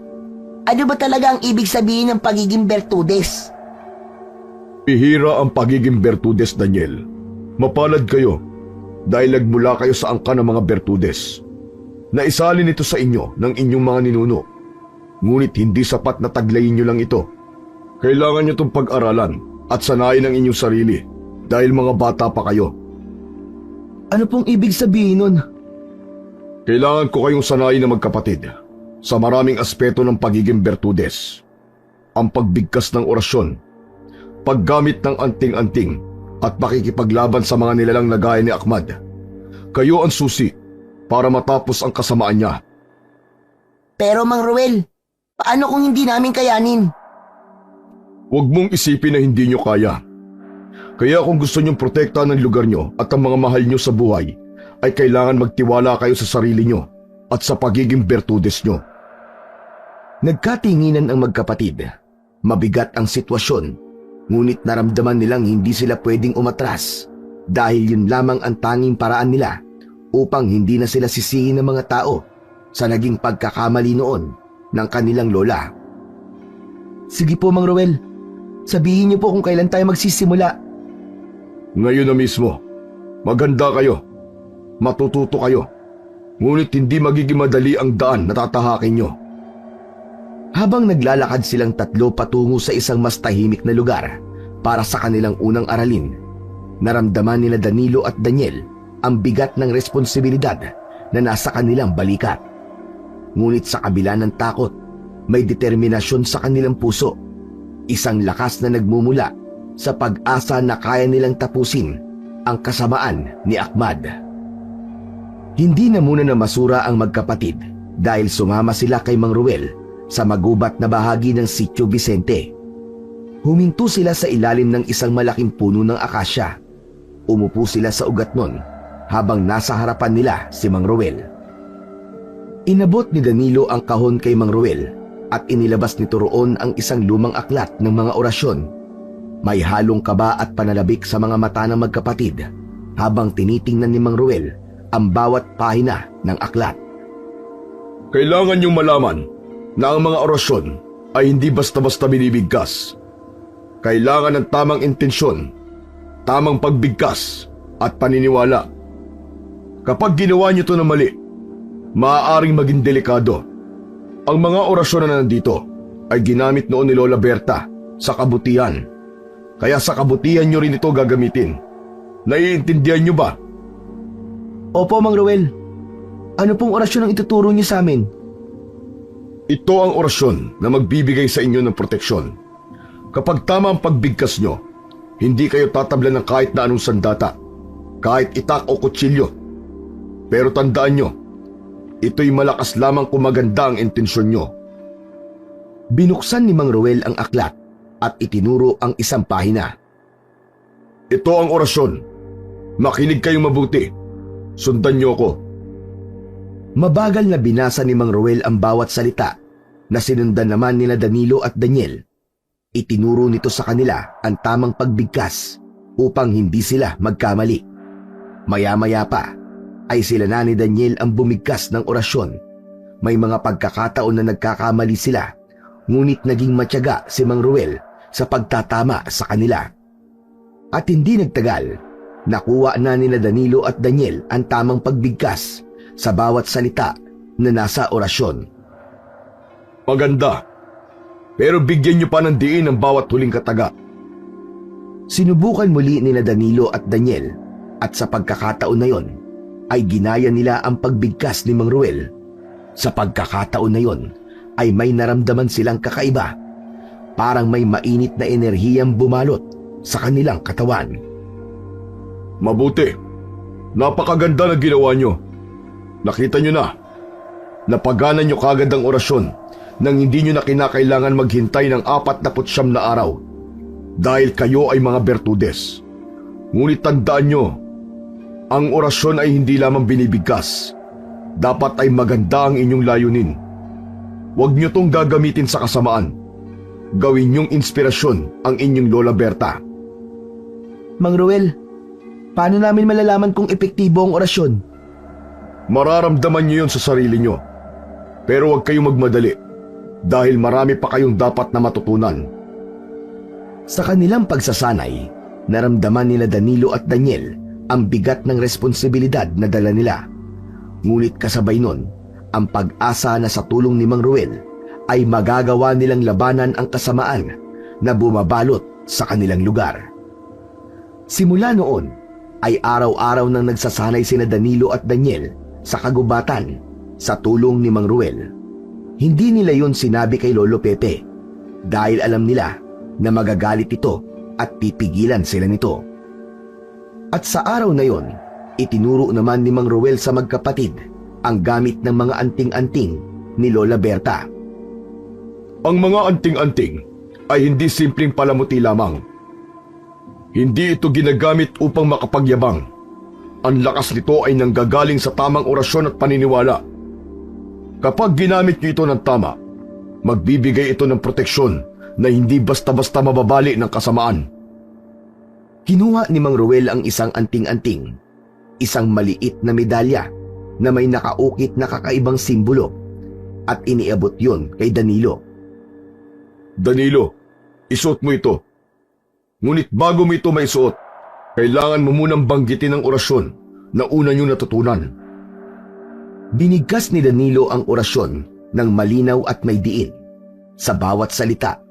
S1: Ano ba talaga ang ibig sabihin ng pagiging Bertudes?
S3: Bihira ang pagiging Bertudes, Daniel. Mapalad kayo dahil nagmula kayo sa angkan ng mga Bertudes. Naisalin ito sa inyo ng inyong mga ninuno. Ngunit hindi sapat na taglayin nyo lang ito. Kailangan nyo itong pag-aralan at sanayin ang inyong sarili dahil mga bata pa kayo.
S4: Ano pong ibig sabihin nun?
S3: Kailangan ko kayong sanayin na magkapatid sa maraming aspeto ng pagiging Bertudes. Ang pagbigkas ng orasyon, paggamit ng anting-anting at pakikipaglaban sa mga nilalang na gaya ni Ahmad. Kayo ang susi para matapos ang kasamaan niya.
S1: Pero Mang Ruel, paano kung hindi namin kayanin?
S3: Huwag mong isipin na hindi nyo kaya. Kaya kung gusto nyong protektahan ng lugar nyo at ang mga mahal nyo sa buhay, ay kailangan magtiwala kayo sa sarili nyo at sa pagiging Bertudes nyo.
S4: Nagkatinginan ang magkapatid. Mabigat ang sitwasyon, ngunit naramdaman nilang hindi sila pwedeng umatras dahil yun lamang ang tanging paraan nila upang hindi na sila sisihin ng mga tao sa naging pagkakamali noon ng kanilang lola. Sige po, Mang Ruel. Sabihin niyo po kung kailan tayo magsisimula.
S3: Ngayon na mismo. Maganda kayo. Matututo kayo. Ngunit hindi magiging madali ang daan na tatahakin nyo.
S4: Habang naglalakad silang tatlo patungo sa isang mas tahimik na lugar para sa kanilang unang aralin, naramdaman nila Danilo at Daniel ang bigat ng responsibilidad na nasa kanilang balikat. Ngunit sa kabila ng takot, may determinasyon sa kanilang puso. Isang lakas na nagmumula sa pag-asa na kaya nilang tapusin ang kasamaan ni Ahmad. Hindi na muna namasura ang magkapatid dahil sumama sila kay Mang Ruel sa magubat na bahagi ng Sitio Vicente. Huminto sila sa ilalim ng isang malaking puno ng akasya. Umupo sila sa ugat nun habang nasa harapan nila si Mang Ruel. Inabot ni Danilo ang kahon kay Mang Ruel at inilabas nito roon ang isang lumang aklat ng mga orasyon. May halong kaba at panalabik sa mga mata ng magkapatid habang tinitingnan ni Mang Ruel ang bawat pahina ng aklat.
S3: Kailangan niyong malaman na ang mga orasyon ay hindi basta-basta binibigkas. Kailangan ng tamang intensyon, tamang pagbigkas at paniniwala. Kapag ginawa niyo ito na mali, maaaring maging delikado. Ang mga orasyon na nandito ay ginamit noon ni Lola Berta sa kabutihan. Kaya sa kabutihan niyo rin ito gagamitin. Naiintindihan niyo ba?
S2: Opo, Mang Ruel. Ano pong orasyon ang ituturo niyo sa amin?
S3: Ito ang orasyon na magbibigay sa inyo ng proteksyon. Kapag tama ang pagbigkas nyo, hindi kayo tatablan ng kahit na anong sandata, kahit itak o kutsilyo. Pero tandaan nyo, ito'y malakas lamang kung maganda ang intensyon nyo.
S4: Binuksan ni Mang Ruel ang aklat at itinuro ang isang pahina.
S3: Ito ang orasyon. Makinig kayong mabuti. Sundan nyo ako.
S4: Mabagal na binasa ni Mang Ruel ang bawat salita na sinundan naman nila Danilo at Daniel. Itinuro nito sa kanila ang tamang pagbigkas upang hindi sila magkamali. Maya-maya pa ay sila na ni Daniel ang bumigkas ng orasyon. May mga pagkakataon na nagkakamali sila, ngunit naging matyaga si Mang Ruel sa pagtatama sa kanila. At hindi nagtagal, nakuha na nila Danilo at Daniel ang tamang pagbigkas sa bawat salita na nasa orasyon.
S3: Maganda. Pero bigyan nyo pa ng diin ang bawat huling kataga.
S4: Sinubukan muli nila Danilo at Daniel at sa pagkakataon na yon ay ginaya nila ang pagbigkas ni Mang Ruel. Sa pagkakataon na yon ay may naramdaman silang kakaiba. Parang may mainit na enerhiyang bumalot sa kanilang katawan.
S3: Mabuti. Napakaganda na ginawa nyo. Nakita nyo na. Napagana nyo kagad ang orasyon nang hindi nyo na kinakailangan maghintay ng 49 na araw dahil kayo ay mga Bertudes. Ngunit tandaan nyo, ang orasyon ay hindi lamang binibigkas. Dapat ay maganda ang inyong layunin. Huwag nyo tong gagamitin sa kasamaan. Gawin nyong inspirasyon ang inyong Lola Berta.
S2: Mang Ruel, paano namin malalaman kung epektibo ang orasyon?
S3: Mararamdaman nyo yun sa sarili nyo. Pero huwag kayong magmadali dahil marami pa kayong dapat na matutunan.
S4: Sa kanilang pagsasanay, naramdaman nila Danilo at Daniel ang bigat ng responsibilidad na dala nila. Ngunit kasabay nun, ang pag-asa na sa tulong ni Mang Ruel ay magagawa nilang labanan ang kasamaan na bumabalot sa kanilang lugar. Simula noon ay araw-araw nang nagsasanay sina Danilo at Daniel sa kagubatan sa tulong ni Mang Ruel. Hindi nila yun sinabi kay Lolo Pepe dahil alam nila na magagalit ito at pipigilan sila nito. At sa araw na yon, itinuro naman ni Mang Ruel sa magkapatid ang gamit ng mga anting-anting ni Lola Berta.
S3: Ang mga anting-anting ay hindi simpleng palamuti lamang. Hindi ito ginagamit upang makapagyabang. Ang lakas nito ay nanggagaling sa tamang orasyon at paniniwala. Kapag ginamit niyo ito ng tama, magbibigay ito ng proteksyon na hindi basta-basta mababali ng kasamaan.
S4: Kinuha ni Mang Ruel ang isang anting-anting, isang maliit na medalya na may nakaukit na kakaibang simbolo, at iniabot yon kay Danilo.
S3: Danilo, isuot mo ito. Ngunit bago mo ito maisuot, kailangan mo munang banggitin ang orasyon na una niyong natutunan.
S4: Binigkas ni Danilo ang orasyon ng malinaw at may diin. Sa bawat salita,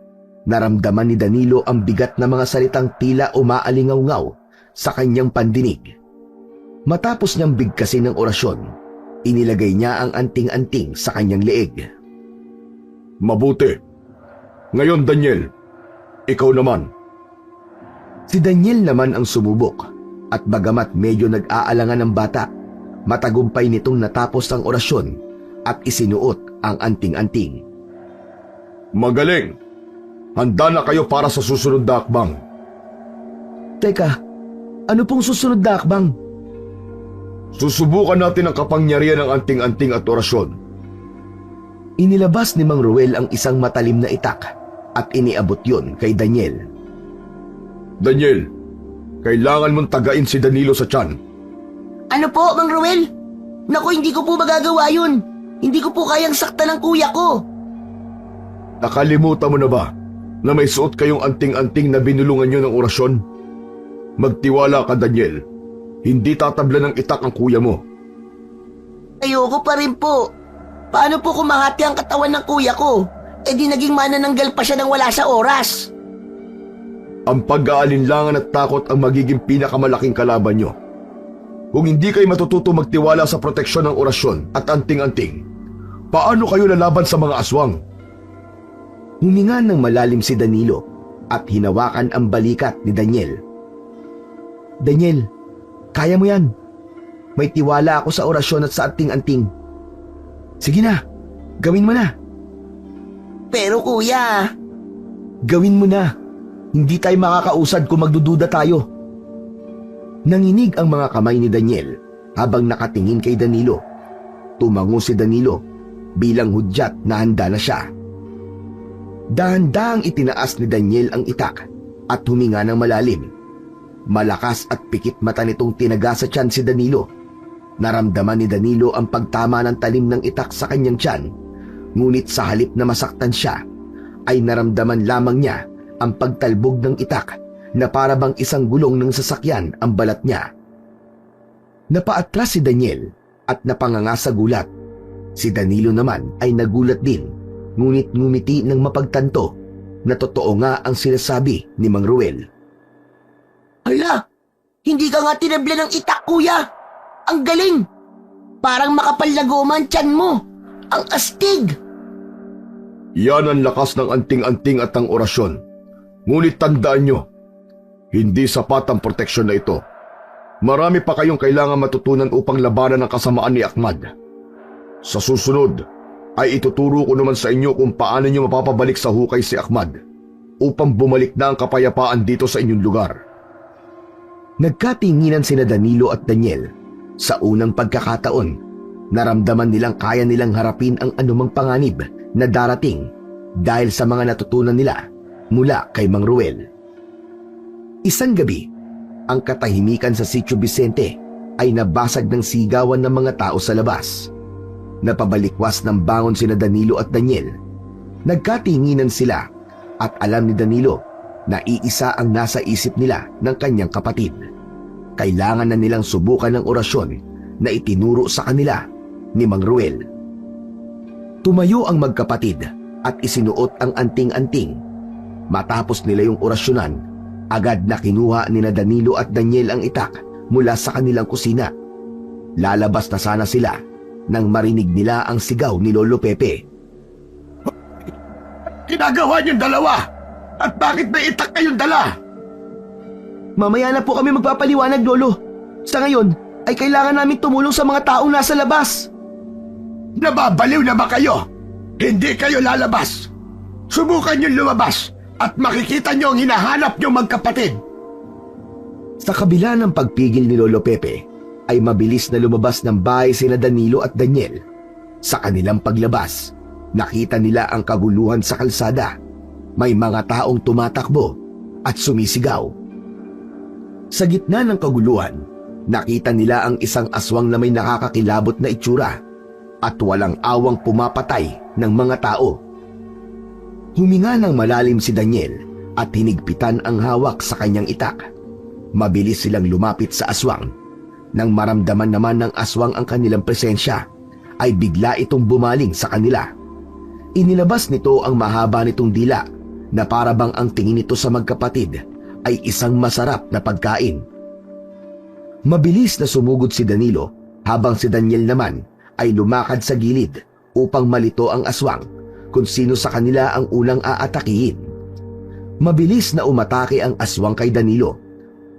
S4: naramdaman ni Danilo ang bigat na mga salitang tila umaalingaw-ngaw sa kanyang pandinig. Matapos niyang bigkasin ang orasyon, inilagay niya ang anting-anting sa kanyang leeg.
S3: Mabuti. Ngayon, Daniel, ikaw naman.
S4: Si Daniel naman ang sumubok at bagamat medyo nag-aalangan ang bata, matagumpay nitong natapos ang orasyon at isinuot ang anting-anting.
S3: Magaling! Handa na kayo para sa susunod na akbang.
S2: Teka, ano pong susunod na akbang?
S3: Susubukan natin ang kapangyarihan ng anting-anting at orasyon
S4: Inilabas ni Mang Ruel ang isang matalim na itak at iniabot yun kay Daniel.
S3: Daniel, kailangan mong tagain si Danilo sa tiyan.
S1: Ano po, Mang Ruel? Naku, hindi ko po magagawa yun. Hindi ko po kayang saktan ng kuya ko.
S3: Nakalimutan mo na ba na may suot kayong anting-anting na binulungan nyo ng orasyon? Magtiwala ka, Daniel. Hindi tatabla ng itak ang kuya mo.
S1: Ayoko pa rin po. Paano po kumahati ang katawan ng kuya ko? Eh di naging manananggal pa siya nang wala sa oras.
S3: Ang pag-aalinlangan at takot ang magiging pinakamalaking kalaban nyo. Kung hindi kayo matututo magtiwala sa proteksyon ng orasyon at anting-anting, paano kayo lalaban sa mga aswang?
S4: Huminga ng malalim si Danilo at hinawakan ang balikat ni Daniel. Daniel, kaya mo yan. May tiwala ako sa orasyon at sa anting-anting. Sige na, gawin mo na.
S1: Pero kuya,
S4: Gawin mo na. Hindi tayo makakausad kung magdududa tayo. Nanginig ang mga kamay ni Daniel habang nakatingin kay Danilo. Tumango si Danilo bilang hudyat na handa na siya. Dahan-dahang itinaas ni Daniel ang itak at huminga ng malalim. Malakas at pikit mata nitong tinaga sa tiyan si Danilo. Naramdaman ni Danilo ang pagtama ng talim ng itak sa kanyang tiyan. Ngunit sa halip na masaktan siya, ay naramdaman lamang niya ang pagtalbog ng itak na para bang isang gulong ng sasakyan ang balat niya. Napaatras si Daniel at napanganga sa gulat. Si Danilo naman ay nagulat din, ngunit ngumiti ng mapagtanto na totoo nga ang sinasabi ni Mang Ruel.
S1: hala, hindi ka nga tinabla ng itak kuya. Ang galing! Parang makapal na goma ang tiyan mo. Ang astig!
S3: Yan ang lakas ng anting-anting at ang orasyon. Ngunit tandaan nyo, hindi sapat ang proteksyon na ito. Marami pa kayong kailangan matutunan upang labanan ang kasamaan ni Ahmad. Sa susunod, ay ituturo ko naman sa inyo kung paano nyo mapapabalik sa hukay si Ahmad upang bumalik na ang kapayapaan dito sa inyong lugar.
S4: Nagkatinginan sina Danilo at Daniel. Sa unang pagkakataon, naramdaman nilang kaya nilang harapin ang anumang panganib na darating dahil sa mga natutunan nila mula kay Mang Ruel. Isang gabi, ang katahimikan sa Sitio Vicente ay nabasag ng sigawan ng mga tao sa labas. Napabalikwas ng bangon sina Danilo at Daniel. Nagkatinginan sila at alam ni Danilo na iisa ang nasa isip nila ng kanyang kapatid. Kailangan na nilang subukan ng orasyon na itinuro sa kanila ni Mang Ruel. Tumayo ang magkapatid at isinuot ang anting-anting. Matapos nila yung orasyonan, agad na kinuha ni na Danilo at Daniel ang itak mula sa kanilang kusina. Lalabas na sana sila nang marinig nila ang sigaw ni Lolo Pepe.
S3: Ginagawa niyong dalawa! At bakit may itak kayong dala?
S4: Mamaya na po kami magpapaliwanag, Lolo. Sa ngayon, ay kailangan namin tumulong sa mga taong nasa labas.
S3: Nababaliw na ba kayo? Hindi kayo lalabas. Subukan niyong lumabas at makikita niyo ang hinahanap niyong magkapatid.
S4: Sa kabila ng pagpigil ni Lolo Pepe, ay mabilis na lumabas ng bahay sina Danilo at Daniel. Sa kanilang paglabas, nakita nila ang kaguluhan sa kalsada. May mga taong tumatakbo at sumisigaw. Sa gitna ng kaguluhan, nakita nila ang isang aswang na may nakakakilabot na itsura at walang awang pumapatay ng mga tao. Huminga ng malalim si Daniel at hinigpitan ang hawak sa kanyang itak. Mabilis silang lumapit sa aswang. Nang maramdaman naman ng aswang ang kanilang presensya, ay bigla itong bumaling sa kanila. Inilabas nito ang mahaba nitong dila na para bang ang tingin nito sa magkapatid ay isang masarap na pagkain. Mabilis na sumugod si Danilo habang si Daniel naman ay lumakad sa gilid upang malito ang aswang kung sino sa kanila ang unang aatakihin. Mabilis na umatake ang aswang kay Danilo,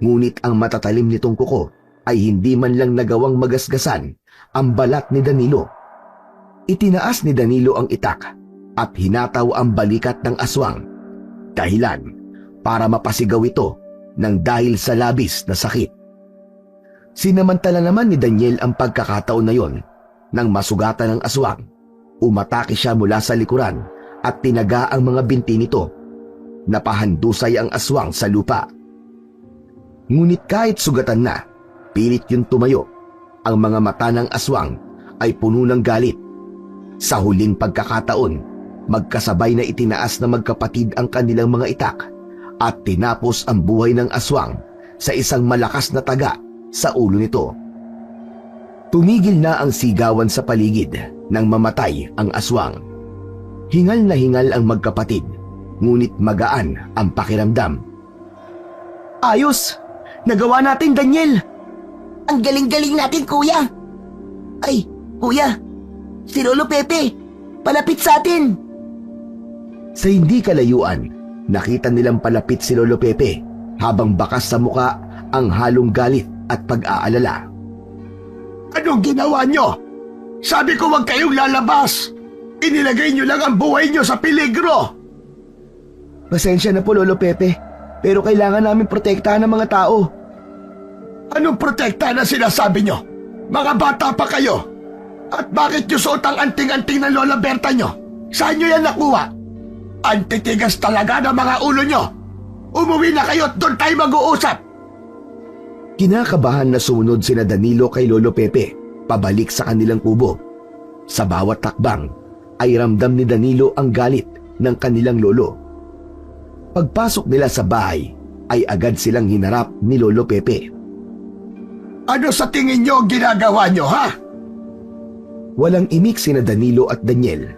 S4: ngunit ang matatalim nitong kuko ay hindi man lang nagawang magasgasan ang balat ni Danilo. Itinaas ni Danilo ang itak at hinataw ang balikat ng aswang. Dahilan para mapasigaw ito ng dahil sa labis na sakit. Sinamantala naman ni Daniel ang pagkakataon na yon nang masugatan ng aswang. Umatake siya mula sa likuran at tinaga ang mga binti nito. Napahandusay ang aswang sa lupa. Ngunit kahit sugatan na, pilit yung tumayo. Ang mga mata ng aswang ay puno ng galit. Sa huling pagkakataon, magkasabay na itinaas na magkapatid ang kanilang mga itak at tinapos ang buhay ng aswang sa isang malakas na taga sa ulo nito. Tumigil na ang sigawan sa paligid nang mamatay ang aswang. Hingal na hingal ang magkapatid, ngunit magaan ang pakiramdam.
S2: Ayos! Nagawa natin, Daniel!
S1: Ang galing-galing natin, kuya! Ay, kuya! Si Lolo Pepe! Palapit sa atin!
S4: Sa hindi kalayuan, nakita nilang palapit si Lolo Pepe habang bakas sa muka ang halong galit at pag-aalala.
S3: Anong ginawa nyo? Sabi ko huwag kayong lalabas. Inilagay nyo lang ang buhay nyo sa peligro.
S2: Pasensya na po, Lolo Pepe. Pero kailangan namin protektahan ng mga tao.
S3: Anong protekta na sinasabi nyo? Mga bata pa kayo. At bakit nyo suot ang anting-anting ng Lola Berta nyo? Saan nyo yan nakuha? Antitigas talaga ng mga ulo nyo. Umuwi na kayo at doon tayo mag-uusap.
S4: Kinakabahan na sumunod sina Danilo kay Lolo Pepe pabalik sa kanilang kubo. Sa bawat takbang ay ramdam ni Danilo ang galit ng kanilang lolo. Pagpasok nila sa bahay ay agad silang hinarap ni Lolo Pepe.
S3: Ano sa tingin nyo ginagawa nyo, ha?
S4: Walang imik sina Danilo at Daniel.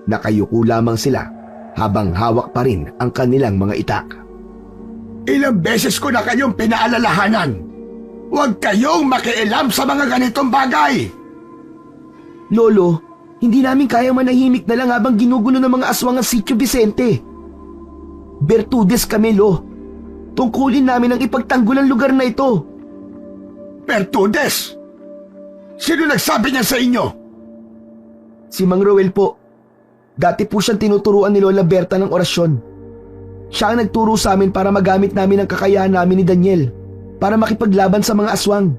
S4: Nakayuko lamang sila habang hawak pa rin ang kanilang mga itak.
S3: Ilang beses ko na kayong pinaalalahanan. Huwag kayong makialam sa mga ganitong bagay.
S2: Lolo, hindi namin kayang manahimik na lang habang ginugulo ng mga aswang ang Sitio Vicente. Bertudes kami, Lo. Tungkulin namin ang ipagtanggol ang lugar na ito.
S3: Bertudes? Sino nagsabi niya sa inyo?
S2: Si Mang Roel po. Dati po siyang tinuturuan ni Lola Berta ng orasyon. Siya ang nagturo sa amin para magamit namin ang kakayahan namin ni Daniel para makipaglaban sa mga aswang.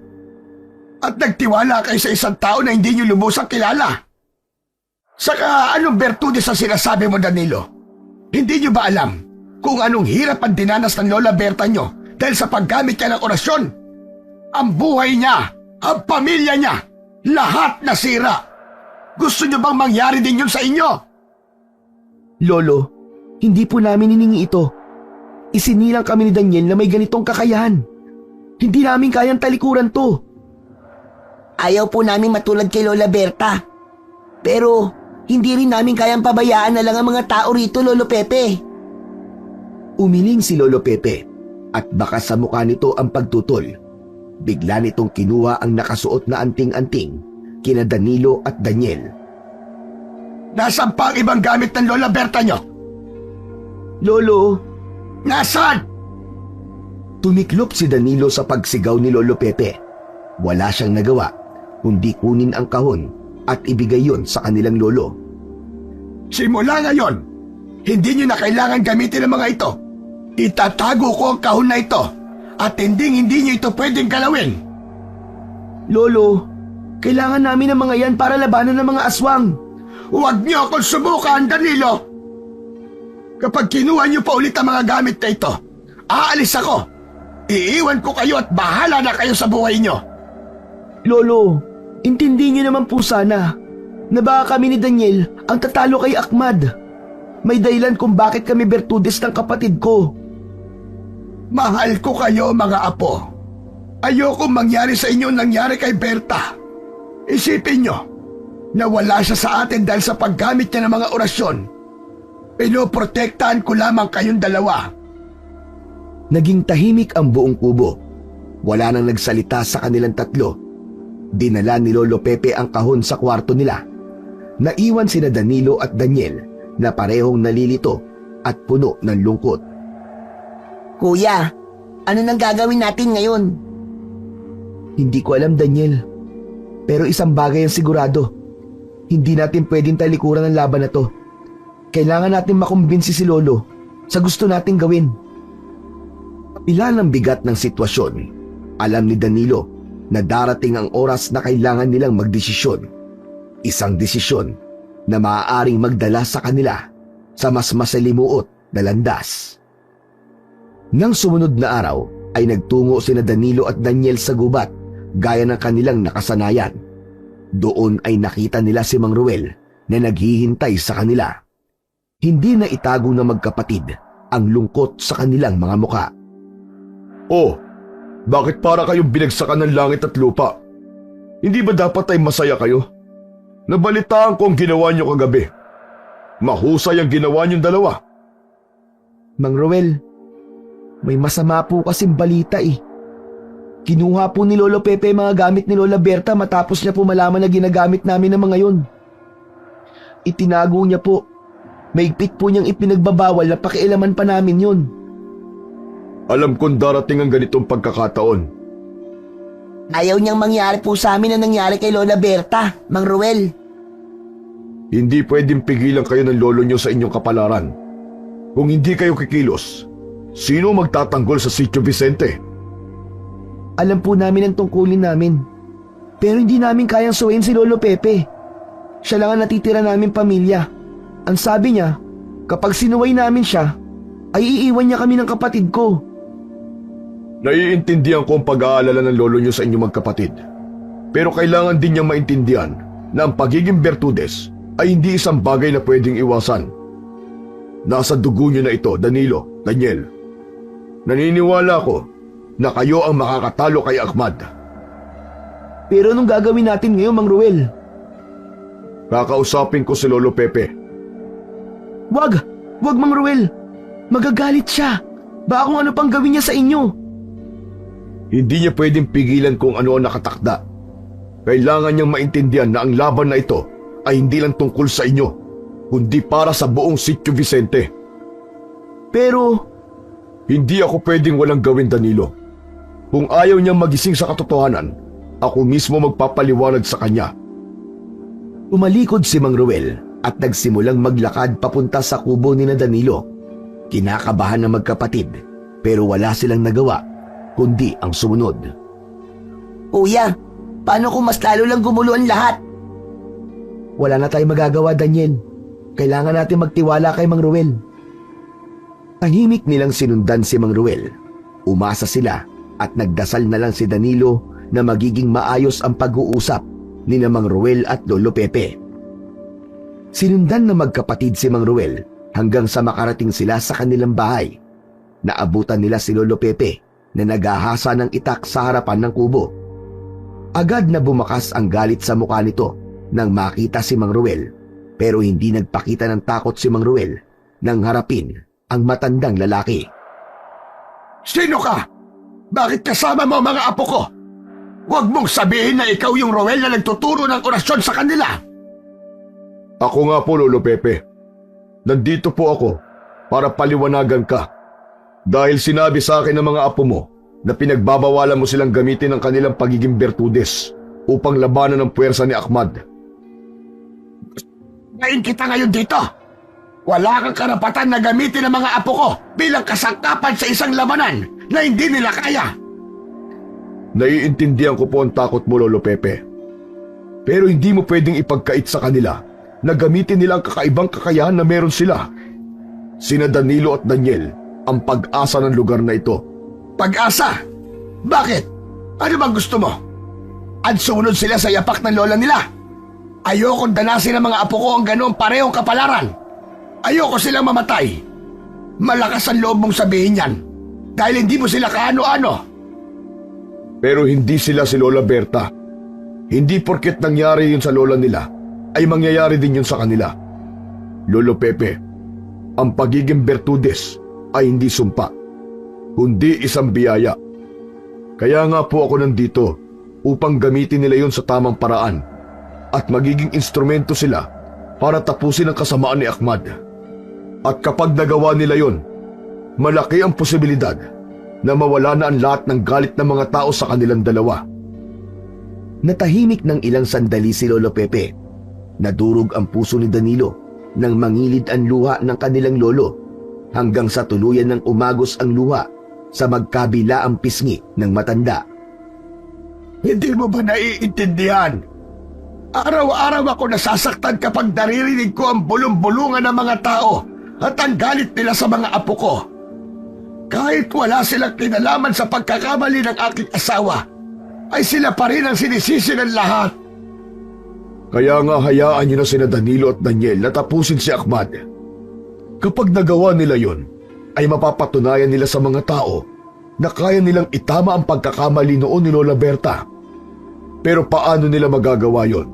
S3: At nagtiwala kayo sa isang tao na hindi niyo lubusang kilala. Saka anong Bertudes ang sinasabi mo, Danilo? Hindi niyo ba alam kung anong hirap ang dinanas ng Lola Berta niyo dahil sa paggamit niya ng orasyon? Ang buhay niya, ang pamilya niya, lahat nasira. Gusto niyo bang mangyari din yun sa inyo?
S2: Lolo, hindi po namin hiningi ito. Isinilang kami ni Daniel na may ganitong kakayahan. Hindi namin kayang talikuran to.
S1: Ayaw po namin matulad kay Lola Berta. Pero hindi rin namin kayang pabayaan na lang ang mga tao rito, Lolo Pepe.
S4: Umiling si Lolo Pepe at baka sa mukha nito ang pagtutol. Bigla nitong kinuha ang nakasuot na anting-anting kina Danilo at Daniel.
S3: Nasaan pa ang ibang gamit ng Lola Berta niyo?
S2: Lolo,
S3: Nasaan?
S4: Tumiklop si Danilo sa pagsigaw ni Lolo Pepe. Wala siyang nagawa kundi kunin ang kahon at ibigay yon sa kanilang lolo.
S3: Simula ngayon, hindi niyo na kailangan gamitin ang mga ito. Itatago ko ang kahon na ito at hindi niyo ito pwedeng galawin.
S2: Lolo, kailangan namin ng mga yan para labanan ng mga aswang.
S3: Huwag niyo akong subukan, Danilo! Kapag kinuha niyo pa ulit ang mga gamit na ito, aalis ako. Iiwan ko kayo at bahala na kayo sa buhay niyo.
S2: Lolo, intindi niyo naman po sana na baka kami ni Daniel ang tatalo kay Ahmad. May dahilan kung bakit kami Bertudes ng kapatid ko.
S3: Mahal ko kayo, mga apo. Ayokong mangyari sa inyo nangyari kay Berta. Isipin niyo, nawala siya sa atin dahil sa paggamit niya ng mga orasyon. Pinoprotektahan ko lamang kayong dalawa.
S4: Naging tahimik ang buong kubo. Wala nang nagsalita sa kanilang tatlo. Dinala ni Lolo Pepe ang kahon sa kwarto nila. Naiwan sina Danilo at Daniel na parehong nalilito at puno ng lungkot.
S1: Kuya, ano nang gagawin natin ngayon?
S2: Hindi ko alam, Daniel. Pero isang bagay ang sigurado. Hindi natin pwedeng talikuran ang laban na to. Kailangan natin makumbinsi si Lolo sa gusto nating gawin.
S4: Ilan ang bigat ng sitwasyon. Alam ni Danilo na darating ang oras na kailangan nilang magdesisyon. Isang desisyon na maaaring magdala sa kanila sa mas masalimuot na landas. Nang sumunod na araw ay nagtungo sina Danilo at Daniel sa gubat gaya ng kanilang nakasanayan. Doon ay nakita nila si Mang Ruel na naghihintay sa kanila. Hindi na itago ng magkapatid ang lungkot sa kanilang mga muka.
S3: Oh, bakit para kayong binagsakan ng langit at lupa? Hindi ba dapat ay masaya kayo? Nabalitaan ko ang ginawa niyo kagabi. Mahusay ang ginawa niyong dalawa.
S4: Mang Ruel, may masama po kasing balita eh. Kinuha po ni Lolo Pepe mga gamit ni Lola Berta matapos niya po malaman na ginagamit namin ng mga yon. Itinago niya po. Maigpit po niyang ipinagbabawal na pakialaman pa namin yun.
S3: Alam kong darating ang ganitong pagkakataon.
S1: Ayaw niyang mangyari po sa amin na nangyari kay Lola Berta, Mang Ruel.
S3: Hindi pwedeng pigilan kayo ng lolo niyo sa inyong kapalaran. Kung hindi kayo kikilos, sino magtatanggol sa Sitio Vicente?
S4: Alam po namin ang tungkulin namin. Pero hindi namin kayang suwayin si Lolo Pepe. Siya lang ang natitira namin pamilya. Ang sabi niya, kapag sinuway namin siya, ay iiwan niya kami ng kapatid ko.
S3: Naiintindihan ko ang pag-aalala ng lolo niyo sa inyong magkapatid. Pero kailangan din niyang maintindihan na ang pagiging Bertudes ay hindi isang bagay na pwedeng iwasan. Nasa dugo niyo na ito, Danilo, Daniel. Naniniwala ko na kayo ang makakatalo kay Ahmad.
S4: Pero anong gagawin natin ngayon, Mang Ruel?
S3: Kakausapin ko si Lolo Pepe.
S4: Wag Mang Ruel. Magagalit siya. Baka kung ano pang gawin niya sa inyo.
S3: Hindi niya pwedeng pigilan kung ano ang nakatakda. Kailangan niyang maintindihan na ang laban na ito ay hindi lang tungkol sa inyo, kundi para sa buong Sitio Vicente.
S4: Pero
S3: hindi ako pwedeng walang gawin, Danilo. Kung ayaw niyang magising sa katotohanan, ako mismo magpapaliwanag sa kanya.
S4: umalikod si Mang Ruel at nagsimulang maglakad papunta sa kubo ni na Danilo. Kinakabahan ng magkapatid pero wala silang nagawa kundi ang sumunod.
S1: Kuya, paano kung mas lalo lang gumulo ang lahat?
S4: Wala na tayong magagawa, Daniel. Kailangan natin magtiwala kay Mang Ruel. Tahimik nilang sinundan si Mang Ruel. Umasa sila at nagdasal na lang si Danilo na magiging maayos ang pag-uusap ni na Mang Ruel at Lolo Pepe. Sinundan na magkapatid si Mang Ruel hanggang sa makarating sila sa kanilang bahay. Naabutan nila si Lolo Pepe na naghahasa ng itak sa harapan ng kubo. Agad na bumakas ang galit sa mukha nito nang makita si Mang Ruel, pero hindi nagpakita ng takot si Mang Ruel nang harapin ang matandang lalaki.
S3: Sino ka? Bakit kasama mo ang mga apo ko? Huwag mong sabihin na ikaw yung Roel na nagtuturo ng orasyon sa kanila. Ako nga po, Lolo Pepe. Nandito po ako para paliwanagan ka. Dahil sinabi sa akin ng mga apo mo na pinagbabawalan mo silang gamitin ang kanilang pagiging Bertudes upang labanan ang puwersa ni Ahmad. Ngayon kita ngayon dito. Wala kang karapatan na gamitin ang mga apo ko bilang kasangkapan sa isang labanan na hindi nila kaya. Naiintindihan ko po ang takot mo, Lolo Pepe. Pero hindi mo pwedeng ipagkait sa kanila na gamitin nila ang kakaibang kakayahan na meron sila. Sina Danilo at Daniel ang pag-asa ng lugar na ito. Pag-asa? Bakit? Ano bang gusto mo? At sumunod sila sa yapak ng lola nila. Ayokong danasin ng mga apo ko ang ganoong parehong kapalaran. Ayoko silang mamatay. Malakas ang loob mong sabihin yan dahil hindi mo sila kaano-ano. Pero hindi sila si Lola Berta. Hindi porket nangyari yun sa lola nila ay mangyayari din yun sa kanila. Lolo Pepe, ang pagiging Bertudes ay hindi sumpa, kundi isang biyaya. Kaya nga po ako nandito upang gamitin nila yun sa tamang paraan at magiging instrumento sila para tapusin ang kasamaan ni Ahmad. At kapag nagawa nila yon, malaki ang posibilidad na mawala na ang lahat ng galit ng mga tao sa kanilang dalawa.
S4: Natahimik ng ilang sandali si Lolo Pepe. Nadurog ang puso ni Danilo nang mangilid ang luha ng kanilang lolo hanggang sa tuluyan ng umagos ang luha sa magkabila ang pisngi ng matanda.
S3: Hindi mo ba naiintindihan? Araw-araw ako nasasaktan kapag naririnig ko ang bulong-bulungan ng mga tao at ang galit nila sa mga apo ko. Kahit wala silang kinalaman sa pagkakamali ng aking asawa, ay sila pa rin ang sinisisi ng lahat.
S4: Kaya nga hayaan niyo na sina Danilo at Daniel na tapusin si Ahmad. Kapag nagawa nila yon, ay mapapatunayan nila sa mga tao na kaya nilang itama ang pagkakamali noon ni Lola Berta. Pero paano nila magagawa yon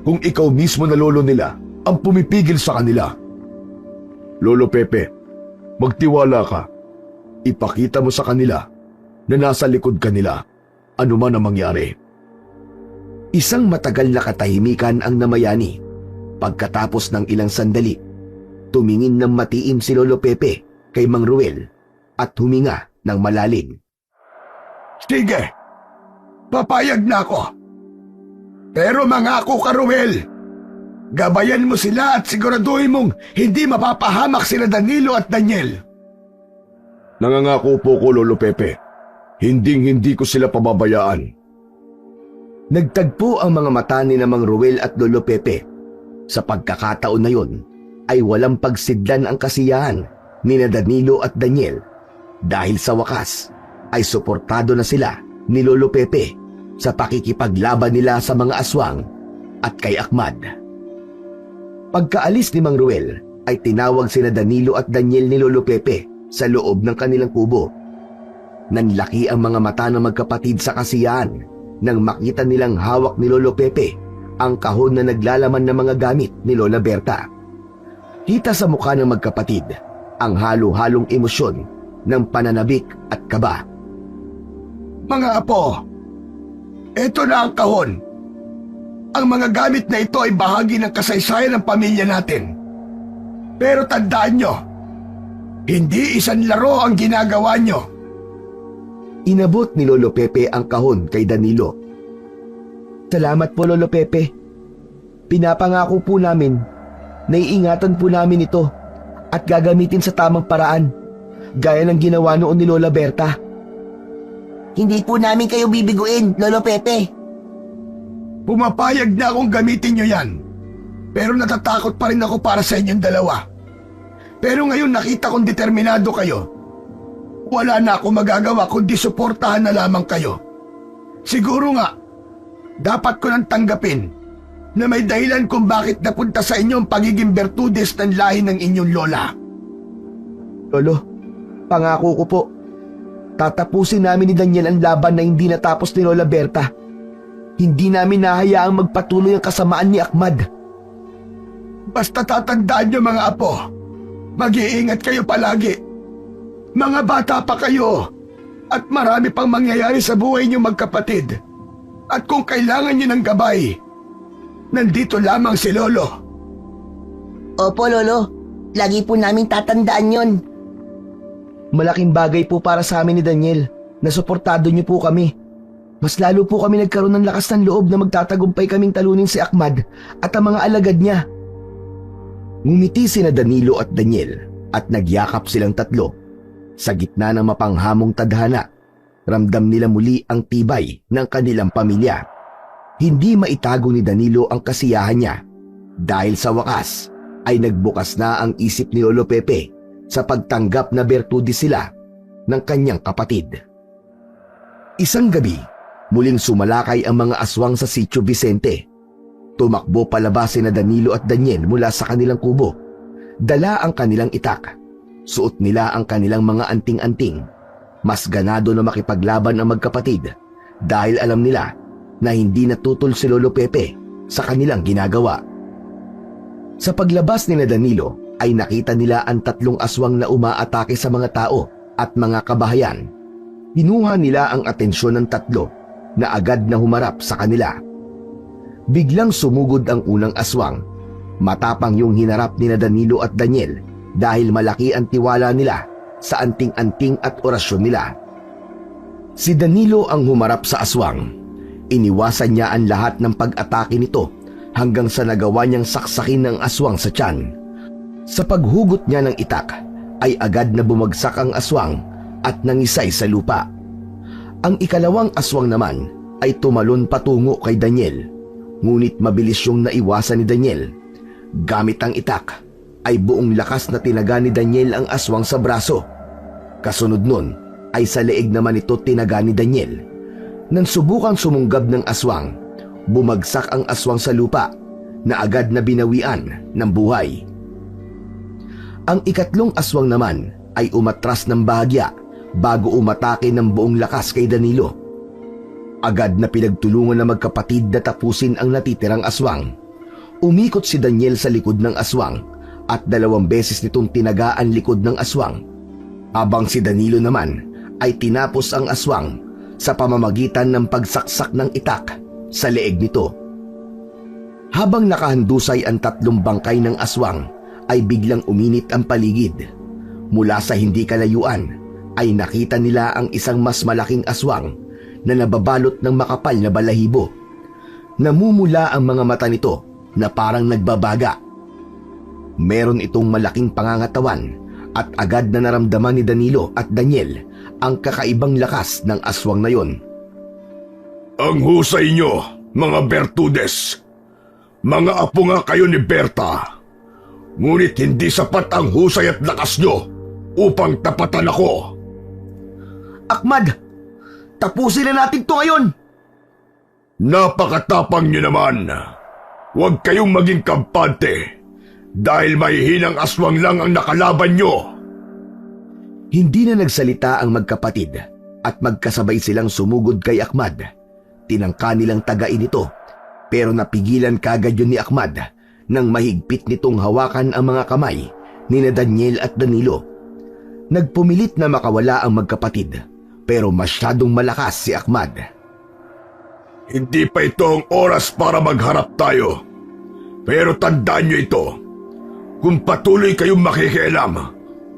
S4: kung ikaw mismo na lolo nila ang pumipigil sa kanila? Lolo Pepe, magtiwala ka. Ipakita mo sa kanila na nasa likod kanila, ano man ang mangyari. Isang matagal na katahimikan ang namayani. Pagkatapos ng ilang sandali, tumingin ng matiim si Lolo Pepe kay Mang Ruel at huminga ng malalim.
S3: Sige, papayag na ako. Pero mangako ka, Ruel. Gabayan mo sila at siguraduhin mong hindi mapapahamak sila Danilo at Daniel.
S4: Nangangako po ko, Lolo Pepe. Hinding-hindi ko sila pababayaan. Nagtagpo ang mga mata ni Mang Ruel at Lolo Pepe. Sa pagkakataon na yon, ay walang pagsidlan ang kasiyahan ni Danilo at Daniel dahil sa wakas ay suportado na sila ni Lolo Pepe sa pakikipaglaban nila sa mga aswang at kay Ahmad. Pagkaalis ni Mang Ruel ay tinawag sina Danilo at Daniel ni Lolo Pepe sa loob ng kanilang kubo. Nanlaki ang mga mata ng magkapatid sa kasiyahan nang makita nilang hawak ni Lolo Pepe ang kahon na naglalaman ng mga gamit ni Lola Berta. Kita sa mukha ng magkapatid ang halo-halong emosyon ng pananabik at kaba.
S3: Mga apo, eto na ang kahon. Ang mga gamit na ito ay bahagi ng kasaysayan ng pamilya natin. Pero tandaan nyo, hindi isang laro ang ginagawa nyo.
S4: Inabot ni Lolo Pepe ang kahon kay Danilo. Salamat po, Lolo Pepe. Pinapangako po namin na iingatan po namin ito at gagamitin sa tamang paraan, gaya ng ginawa noon ni Lola Berta.
S1: Hindi po namin kayo bibiguin, Lolo Pepe.
S3: Pumapayag na akong gamitin nyo yan. Pero natatakot pa rin ako para sa inyong dalawa. Pero ngayon nakita kong determinado kayo. Wala na akong magagawa kundi suportahan na lamang kayo. Siguro nga, dapat ko nang tanggapin na may dahilan kung bakit napunta sa inyo ang pagiging bertudes ng lahi ng inyong lola.
S4: Lolo, pangako ko po, tatapusin namin ni Daniel ang laban na hindi natapos ni Lola Berta. Hindi namin nahayaang magpatuloy ang kasamaan ni Ahmad.
S3: Basta tatandaan nyo mga apo, mag-iingat kayo palagi. Mga bata pa kayo at marami pang mangyayari sa buhay nyo magkapatid. At kung kailangan nyo ng gabay, nandito lamang si Lolo.
S1: Opo, Lolo. Lagi po namin tatandaan yon.
S2: Malaking bagay po para sa amin ni Daniel na suportado niyo po kami. Mas lalo po kami nagkaroon ng lakas ng loob na magtatagumpay kaming talunin si Ahmad at ang mga alagad niya.
S4: Ngumiti sina Danilo at Daniel at nagyakap silang tatlo. Sa gitna ng mapanghamong tadhana, ramdam nila muli ang tibay ng kanilang pamilya. Hindi maitago ni Danilo ang kasiyahan niya dahil sa wakas ay nagbukas na ang isip ni Lolo Pepe sa pagtanggap na bertude sila ng kanyang kapatid. Isang gabi, muling sumalakay ang mga aswang sa Sitio Vicente. Tumakbo palabas sina Danilo at Daniel mula sa kanilang kubo. Dala ang kanilang itak. Suot nila ang kanilang mga anting-anting. Mas ganado na makipaglaban ang magkapatid dahil alam nila na hindi natutol si Lolo Pepe sa kanilang ginagawa. Sa paglabas ni Danilo ay nakita nila ang tatlong aswang na umaatake sa mga tao at mga kabahayan. Kinuha nila ang atensyon ng tatlo na agad na humarap sa kanila. Biglang sumugod ang unang aswang. Matapang yung hinarap ni Danilo at Daniel dahil malaki ang tiwala nila sa anting-anting at orasyon nila. Si Danilo ang humarap sa aswang. Iniwasan niya ang lahat ng pag-atake nito hanggang sa nagawa niyang saksakin ng aswang sa tiyan. Sa paghugot niya ng itak ay agad na bumagsak ang aswang at nangisay sa lupa. Ang ikalawang aswang naman ay tumalon patungo kay Daniel. Ngunit mabilis yung naiwasan ni Daniel. Gamit ang itak, ay buong lakas na tinaga ni Daniel ang aswang sa braso. Kasunod nun, ay sa leeg naman ito tinaga ni Daniel. Nang subukang sumunggab ng aswang, bumagsak ang aswang sa lupa na agad na binawian ng buhay. Ang ikatlong aswang naman ay umatras ng bahagya bago umatake ng buong lakas kay Danilo. Agad na pinagtulungan ng magkapatid na tapusin ang natitirang aswang. Umikot si Daniel sa likod ng aswang at 2 beses nitong tinaga ang likod ng aswang. Habang si Danilo naman ay tinapos ang aswang sa pamamagitan ng pagsaksak ng itak sa leeg nito. Habang nakahandusay ang 3 bangkay ng aswang, ay biglang uminit ang paligid. Mula sa hindi kalayuan ay nakita nila ang isang mas malaking aswang na nababalot ng makapal na balahibo. Namumula ang mga mata nito na parang nagbabaga. Meron itong malaking pangangatawan at agad na naramdaman ni Danilo at Daniel ang kakaibang lakas ng aswang na yon.
S3: Ang husay nyo, mga Bertudes. Mga apo nga kayo ni Berta. Ngunit hindi sapat ang husay at lakas nyo upang tapatan ako.
S2: Ahmad, tapusin na natin to ngayon!
S3: Napakatapang nyo naman. Huwag kayong maging kampante dahil mahihinang aswang lang ang nakalaban nyo.
S4: Hindi na nagsalita ang magkapatid at magkasabay silang sumugod kay Ahmad. Tinangka nilang tagain ito pero napigilan kagad yun ni Ahmad nang mahigpit nitong hawakan ang mga kamay ni Daniel at Danilo. Nagpumilit na makawala ang magkapatid pero masyadong malakas si Ahmad.
S3: Hindi pa ito ang oras para magharap tayo. Pero tandaan nyo ito. Kung patuloy kayong makikialam,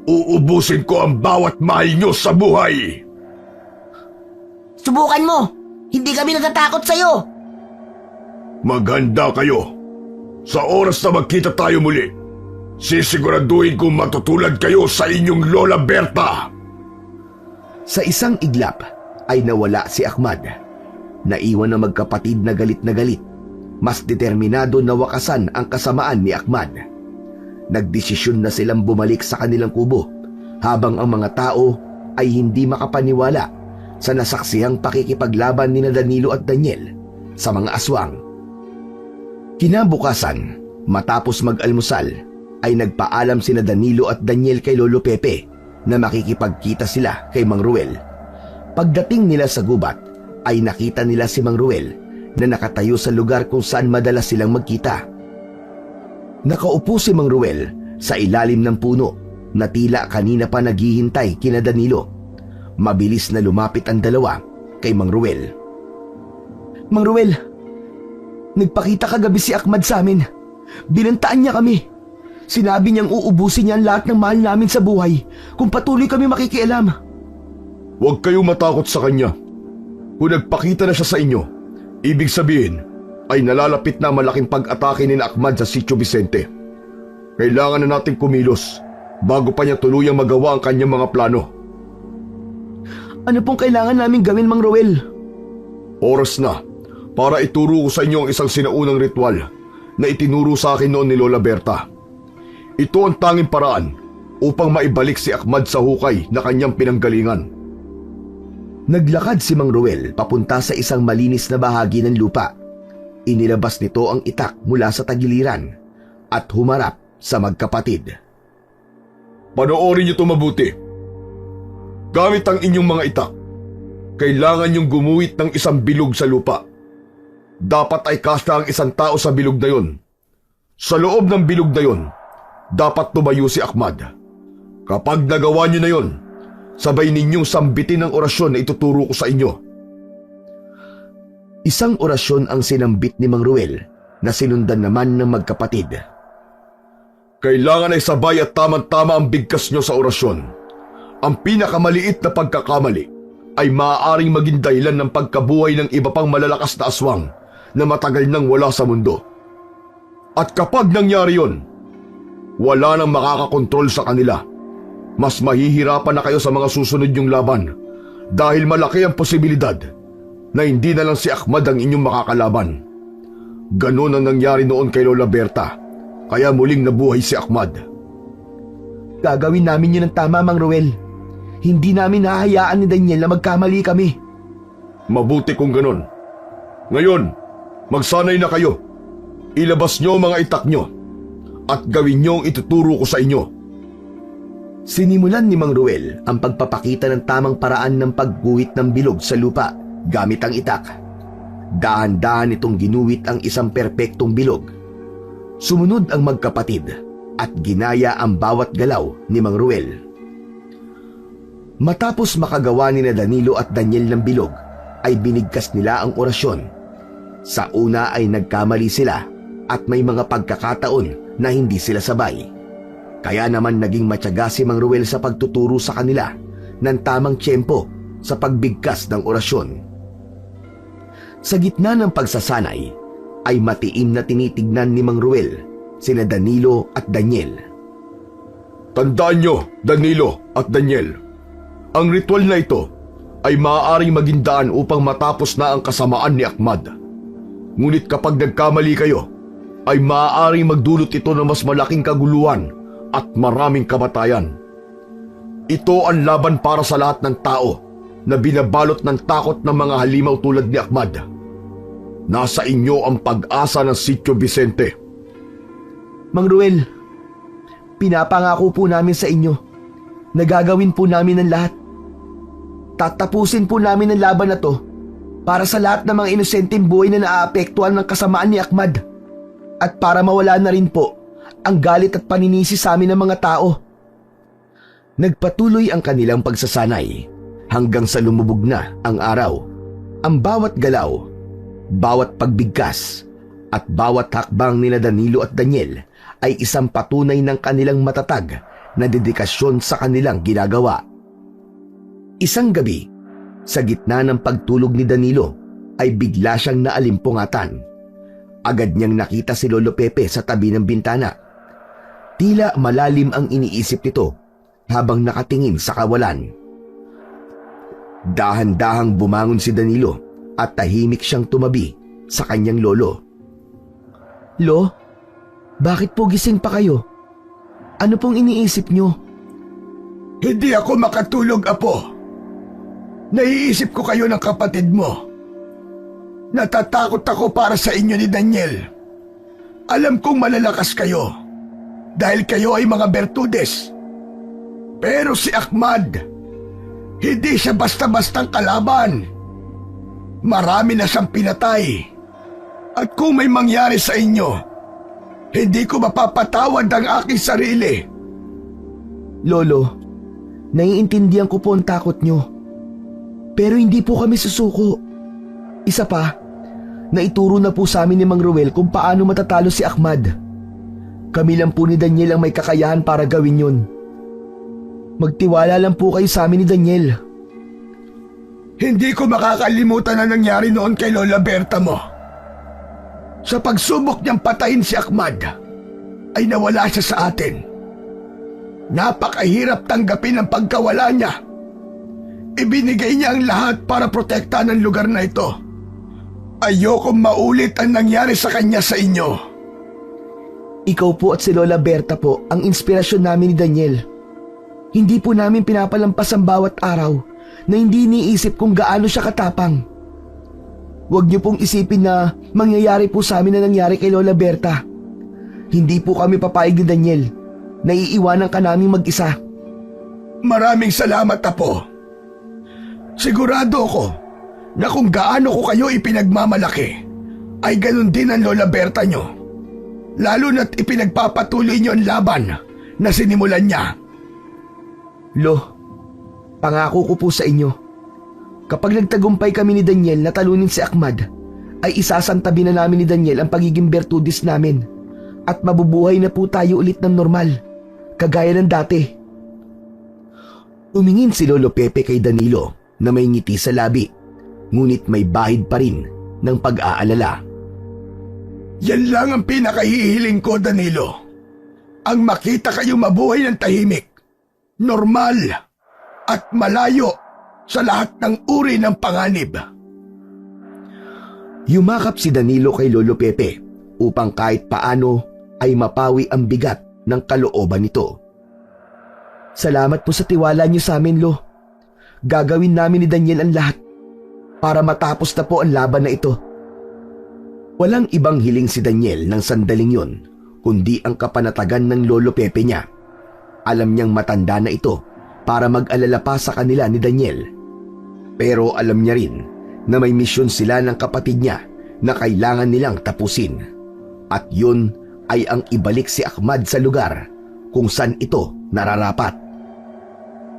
S3: uubusin ko ang bawat mahal nyo sa buhay.
S1: Subukan mo! Hindi kami natatakot sa'yo!
S3: Maghanda kayo. Sa oras na magkita tayo muli, sisiguraduhin kong matutulad kayo sa inyong Lola Berta.
S4: Sa isang iglap ay nawala si Ahmad. Naiwan ang magkapatid na galit na galit. Mas determinado na wakasan ang kasamaan ni Ahmad. Nagdesisyon na silang bumalik sa kanilang kubo habang ang mga tao ay hindi makapaniwala sa nasaksihang pakikipaglaban ni Danilo at Daniel sa mga aswang. Kinabukasan, matapos mag-almusal, ay nagpaalam sina Danilo at Daniel kay Lolo Pepe na makikipagkita sila kay Mang Ruel. Pagdating nila sa gubat, ay nakita nila si Mang Ruel na nakatayo sa lugar kung saan madalas silang magkita. Nakaupo si Mang Ruel sa ilalim ng puno na tila kanina pa naghihintay kina Danilo. Mabilis na lumapit ang dalawa kay Mang Ruel.
S2: Mang Ruel, nagpakita kagabi si Ahmad sa amin. Binantaan niya kami. Sinabi niyang uubusin niya ang lahat ng mahal namin sa buhay kung patuloy kami makikialam.
S3: Huwag kayong matakot sa kanya. Kung nagpakita na siya sa inyo, ibig sabihin ay nalalapit na malaking pag-atake ni Ahmad sa Sitio Vicente. Kailangan na nating kumilos bago pa niya tuluyang magawa ang kanyang mga plano.
S2: Ano pong kailangan namin gawin, Mang Ruel?
S3: Oras na para ituro ko sa inyo ang isang sinaunang ritual na itinuro sa akin noon ni Lola Berta. Ito ang tanging paraan upang maibalik si Ahmad sa hukay na kanyang pinanggalingan.
S4: Naglakad si Mang Ruel papunta sa isang malinis na bahagi ng lupa. Inilabas nito ang itak mula sa tagiliran at humarap sa magkapatid.
S3: Panoorin niyo ito mabuti. Gamit ang inyong mga itak, kailangan niyong gumuhit ng isang bilog sa lupa. Dapat ay kasta ang isang tao sa bilog na yon. Sa loob ng bilog na yon, dapat tumayo si Ahmad. Kapag nagawa niyo na yon, sabay ninyong sambitin ang orasyon na ituturo ko sa inyo.
S4: Isang orasyon ang sinambit ni Mang Ruel na sinundan naman ng magkapatid.
S3: Kailangan ay sabay at tamang-tama ang bigkas nyo sa orasyon. Ang pinakamaliit na pagkakamali ay maaaring maging dahilan ng pagkabuhay ng iba pang malalakas na aswang na matagal nang wala sa mundo. At kapag nangyari yon, wala nang makakakontrol sa kanila. Mas mahihirapan na kayo sa mga susunod nyong laban dahil malaki ang posibilidad na hindi na lang si Ahmad ang inyong makakalaban. Ganon ang nangyari noon kay Lola Berta, kaya muling nabuhay si Ahmad.
S2: Gagawin namin yun ng tama, Mang Ruel. Hindi namin hahayaan ni Daniel na magkamali kami.
S3: Mabuti kung ganon. Ngayon, magsanay na kayo. Ilabas nyo ang mga itak nyo at gawin nyo ang ituturo ko sa inyo.
S2: Sinimulan ni Mang Ruel ang pagpapakita ng tamang paraan ng pagguhit ng bilog sa lupa gamit ang itak. Dahan-dahan itong ginuhit ang isang perpektong bilog. Sumunod ang magkapatid at ginaya ang bawat galaw ni Mang Ruel. Matapos makagawa ni Danilo at Daniel ng bilog, ay binigkas nila ang orasyon. Sa una ay nagkamali sila at may mga pagkakataon na hindi sila sabay. Kaya naman naging matyaga si Mang Ruel sa pagtuturo sa kanila ng tamang tiyempo sa pagbigkas ng orasyon. Sa gitna ng pagsasanay, ay matiim na tinitignan ni Mang Ruel sina Danilo at Daniel.
S3: Tandaan nyo, Danilo at Daniel, ang ritual na ito ay maaaring maging daan upang matapos na ang kasamaan ni Ahmad. Ngunit kapag nagkamali kayo, ay maaaring magdulot ito ng mas malaking kaguluhan at maraming kamatayan. Ito ang laban para sa lahat ng tao na binabalot ng takot ng mga halimaw tulad ni Ahmad. Nasa inyo ang pag-asa ng Sitio Vicente.
S2: Mang Ruel, pinapangako po namin sa inyo na gagawin po namin ang lahat. Tatapusin po namin ang laban na to para sa lahat ng mga inosenteng buhay na naaapektuhan ng kasamaan ni Ahmad at para mawala na rin po ang galit at paninisi sa amin ng mga tao. Nagpatuloy ang kanilang pagsasanay hanggang sa lumubog na ang araw. Ang bawat galaw, bawat pagbigkas at bawat hakbang nila Danilo at Daniel ay isang patunay ng kanilang matatag na dedikasyon sa kanilang ginagawa. Isang gabi, sa gitna ng pagtulog ni Danilo, ay bigla siyang naalimpungatan. Agad niyang nakita si Lolo Pepe sa tabi ng bintana. Tila malalim ang iniisip nito habang nakatingin sa kawalan. Dahan-dahang bumangon si Danilo at tahimik siyang tumabi sa kanyang lolo. Lo, bakit po gising pa kayo? Ano pong iniisip niyo?
S3: Hindi ako makatulog, Apo. Naiisip ko kayo ng kapatid mo. Natatakot ako para sa inyo ni Daniel. Alam kong malalakas kayo dahil kayo ay mga bertudes. Pero si Ahmad, hindi siya basta-bastang kalaban. Marami na siyang pinatay. At kung may mangyari sa inyo, hindi ko mapapatawad ang aking sarili.
S2: Lolo, naiintindihan ko po ang takot niyo. Pero hindi po kami susuko. Isa pa, naituro na po sa amin ni Mang Ruel kung paano matatalo si Ahmad. Kami lang po ni Daniel ang may kakayahan para gawin yun. Magtiwala lang po kayo sa amin ni Daniel.
S3: Hindi ko makakalimutan ang nangyari noon kay Lola Berta mo. Sa pagsubok niyang patayin si Ahmad, ay nawala siya sa atin. Napakahirap tanggapin ang pagkawala niya. Ibinigay niya ang lahat para protektahan ang lugar na ito. Ayokong maulit ang nangyari sa kanya sa inyo.
S2: Ikaw po at si Lola Berta po ang inspirasyon namin ni Daniel. Hindi po namin pinapalampas ang bawat araw na hindi iniisip kung gaano siya katapang. Huwag niyo pong isipin na mangyayari po sa amin na nangyari kay Lola Berta. Hindi po kami papayag ni Daniel. Naiiwanan ka namin mag-isa.
S3: Maraming salamat, Apo. Sigurado ako na kung gaano ko kayo ipinagmamalaki, ay ganun din ang Lola Berta nyo. Lalo na't ipinagpapatuloy nyo ang laban na sinimulan niya.
S2: Lo, pangako ko po sa inyo, kapag nagtagumpay kami ni Daniel na talunin si Ahmad, ay isasantabi na namin ni Daniel ang pagiging bertudis namin at mabubuhay na po tayo ulit ng normal, kagaya ng dati. Tumingin si Lolo Pepe kay Danilo na may ngiti sa labi, ngunit may bahid pa rin ng pag-aalala.
S3: Yan lang ang pinakahihiling ko, Danilo. Ang makita kayo mabuhay ng tahimik, normal, at malayo sa lahat ng uri ng panganib.
S4: Yumakap si Danilo kay Lolo Pepe upang kahit paano ay mapawi ang bigat ng kalooban nito.
S2: Salamat po sa tiwala niyo sa amin, Lo. Gagawin namin ni Daniel ang lahat para matapos na po ang laban na ito.
S4: Walang ibang hiling si Daniel ng sandaling yon kundi ang kapanatagan ng Lolo Pepe niya. Alam niyang matanda na ito para mag-alala pa sa kanila ni Daniel. Pero alam niya rin na may misyon sila ng kapatid niya na kailangan nilang tapusin. At yun ay ang ibalik si Ahmad sa lugar kung saan ito nararapat.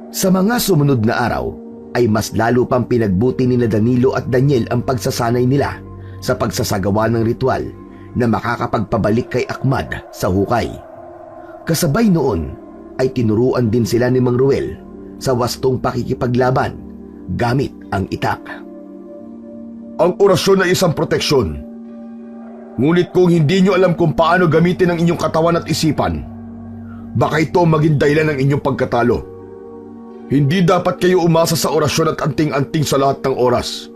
S4: Sa mga sumunod na araw ay mas lalo pang pinagbuti ni Danilo at Daniel ang pagsasanay nila sa pagsasagawa ng ritual na makakapagpabalik kay Ahmad sa hukay. Kasabay noon ay tinuruan din sila ni Mang Ruel sa wastong pakikipaglaban gamit ang itak.
S3: Ang orasyon ay isang proteksyon. Ngunit kung hindi nyo alam kung paano gamitin ang inyong katawan at isipan, baka ito maging dahilan ng inyong pagkatalo. Hindi dapat kayo umasa sa orasyon at anting-anting sa lahat ng oras.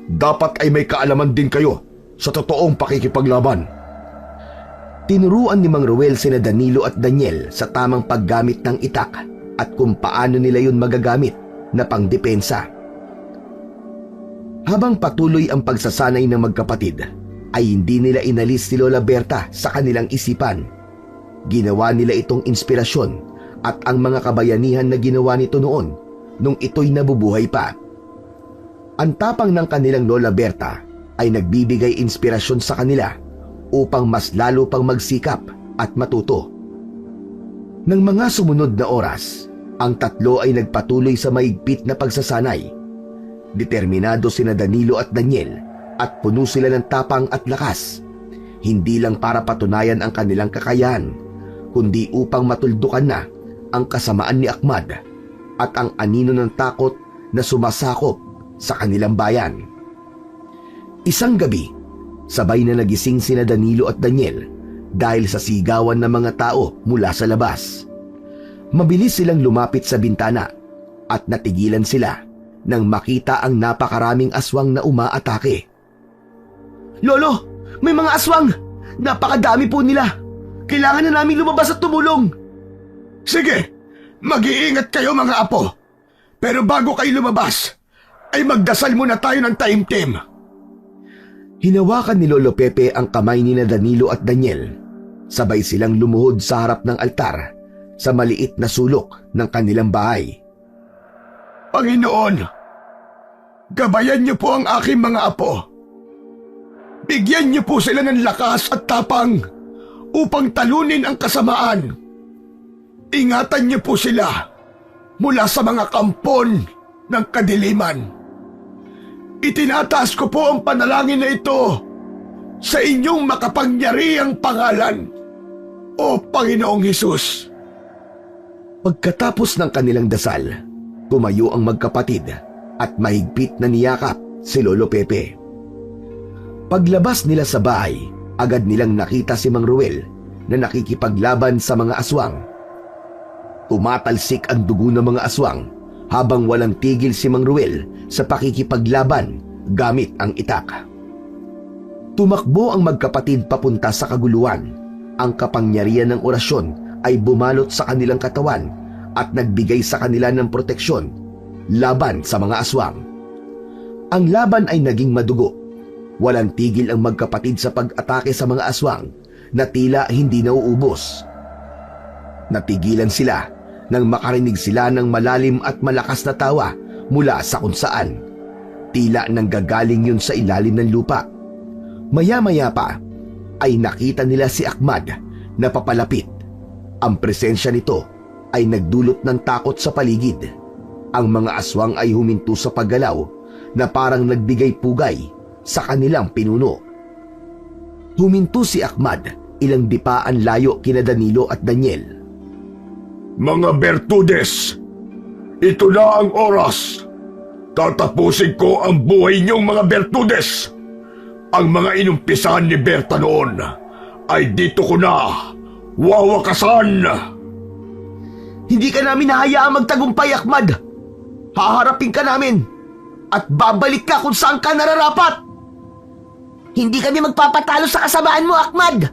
S3: Dapat ay may kaalaman din kayo sa totoong pakikipaglaban.
S4: Tinuruan ni Mang Ruel sina Danilo at Daniel sa tamang paggamit ng itak at kung paano nila yun magagamit na pangdepensa. Habang patuloy ang pagsasanay ng magkapatid, ay hindi nila inalis si Lola Berta sa kanilang isipan. Ginawa nila itong inspirasyon at ang mga kabayanihan na ginawa nito noon nung ito'y nabubuhay pa. Ang tapang ng kanilang Lola Berta ay nagbibigay inspirasyon sa kanila upang mas lalo pang magsikap at matuto. Nang mga sumunod na oras, ang tatlo ay nagpatuloy sa mahigpit na pagsasanay. Determinado sina Danilo at Daniel at puno sila ng tapang at lakas, hindi lang para patunayan ang kanilang kakayahan, kundi upang matuldukan na ang kasamaan ni Ahmad at ang anino ng takot na sumasakop sa kanilang bayan. Isang gabi, sabay na nagising sina Danilo at Daniel dahil sa sigawan ng mga tao mula sa labas. Mabilis silang lumapit sa bintana at natigilan sila nang makita ang napakaraming aswang na umaatake.
S2: Lolo, may mga aswang! Napakadami po nila! Kailangan na namin lumabas at tumulong!
S3: Sige, mag-iingat kayo mga apo. Pero bago kayo lumabas, ay magdasal muna tayo ng taimtim.
S4: Hinawakan ni Lolo Pepe ang kamay ni Danilo at Daniel. Sabay silang lumuhod sa harap ng altar sa maliit na sulok ng kanilang bahay.
S3: Panginoon, gabayan niyo po ang aking mga apo. Bigyan niyo po sila ng lakas at tapang upang talunin ang kasamaan. Ingatan niyo po sila mula sa mga kampon ng kadiliman. Itinataas ko po ang panalangin na ito sa inyong makapangyarihang pangalan, O Panginoong Hesus.
S4: Pagkatapos ng kanilang dasal, tumayo ang magkapatid at mahigpit na niyakap si Lolo Pepe. Paglabas nila sa bahay, agad nilang nakita si Mang Ruel na nakikipaglaban sa mga aswang. Tumatalsik ang dugo ng mga aswang habang walang tigil si Mang Ruel sa pakikipaglaban gamit ang itak. Tumakbo ang magkapatid papunta sa kaguluhan. Ang kapangyarihan ng orasyon ay bumalot sa kanilang katawan at nagbigay sa kanila ng proteksyon laban sa mga aswang. Ang laban ay naging madugo. Walang tigil ang magkapatid sa pag-atake sa mga aswang na tila hindi nauubos. Natigilan sila nang makarinig sila ng malalim at malakas na tawa mula sa kung saan. Tila nanggagaling yun sa ilalim ng lupa. Maya-maya pa ay nakita nila si Ahmad na papalapit. Ang presensya nito ay nagdulot ng takot sa paligid. Ang mga aswang ay huminto sa paggalaw na parang nagbigay pugay sa kanilang pinuno. Huminto si Ahmad ilang dipaan layo kina Danilo at Daniel.
S3: Mga Bertudes, ito na ang oras. Tatapusin ko ang buhay niyong mga Bertudes. Ang mga inumpisahan ni Berta noon ay dito ko na wawakasan.
S2: Hindi ka namin hahayaang magtagumpay, Ahmad. Haharapin ka namin at babalik ka kung saan ka nararapat.
S1: Hindi kami magpapatalo sa kasamaan mo, Ahmad!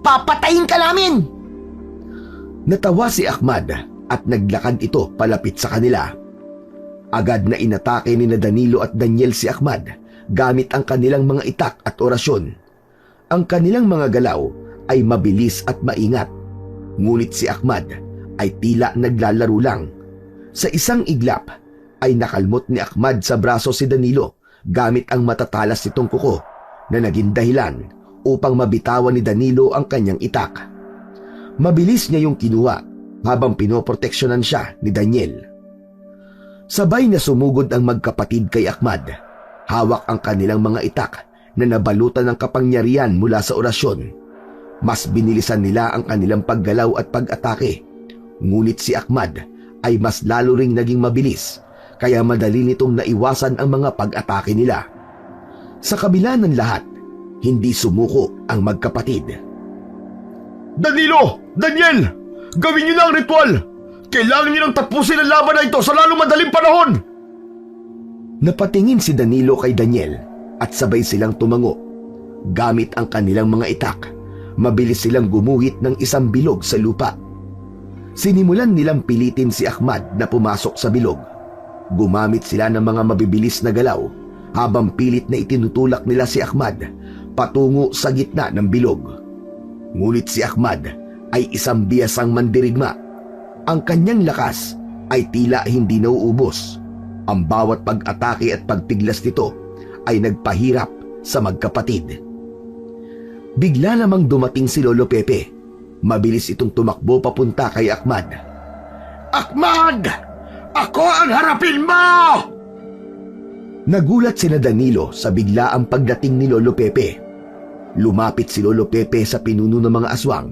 S1: Papatayin ka namin!
S4: Natawa si Ahmad at naglakad ito palapit sa kanila. Agad na inatake ni Danilo at Daniel si Ahmad gamit ang kanilang mga itak at orasyon. Ang kanilang mga galaw ay mabilis at maingat. Ngunit si Ahmad ay tila naglalaro lang. Sa isang iglap ay nakalmot ni Ahmad sa braso si Danilo gamit ang matatalas nitong kuko na naging dahilan upang mabitawan ni Danilo ang kanyang itak. Mabilis niya yung kinuha habang pinoproteksyonan siya ni Daniel. Sabay na sumugod ang magkapatid kay Ahmad. Hawak ang kanilang mga itak na nabalutan ng kapangyarihan mula sa orasyon. Mas binilisan nila ang kanilang paggalaw at pag-atake. Ngunit si Ahmad ay mas lalo ring naging mabilis, kaya madali nitong naiwasan ang mga pag-atake nila. Sa kabila ng lahat, hindi sumuko ang magkapatid.
S3: Danilo! Daniel! Gawin niyo na ang ritual! Kailangan niyo nang tapusin ang laban na ito sa lalong madaling panahon!
S4: Napatingin si Danilo kay Daniel at sabay silang tumango. Gamit ang kanilang mga itak, mabilis silang gumuhit ng isang bilog sa lupa. Sinimulan nilang pilitin si Ahmad na pumasok sa bilog. Gumamit sila ng mga mabibilis na galaw habang pilit na itinutulak nila si Ahmad patungo sa gitna ng bilog. Ngunit si Ahmad ay isang biyasang mandirigma. Ang kanyang lakas ay tila hindi nauubos. Ang bawat pag-atake at pagpiglas nito ay nagpahirap sa magkapatid. Bigla namang dumating si Lolo Pepe. Mabilis itong tumakbo papunta kay Ahmad.
S3: Ahmad! Ako ang harapin mo!
S4: Nagulat sina Danilo sa biglaang pagdating ni Lolo Pepe. Lumapit si Lolo Pepe sa pinuno ng mga aswang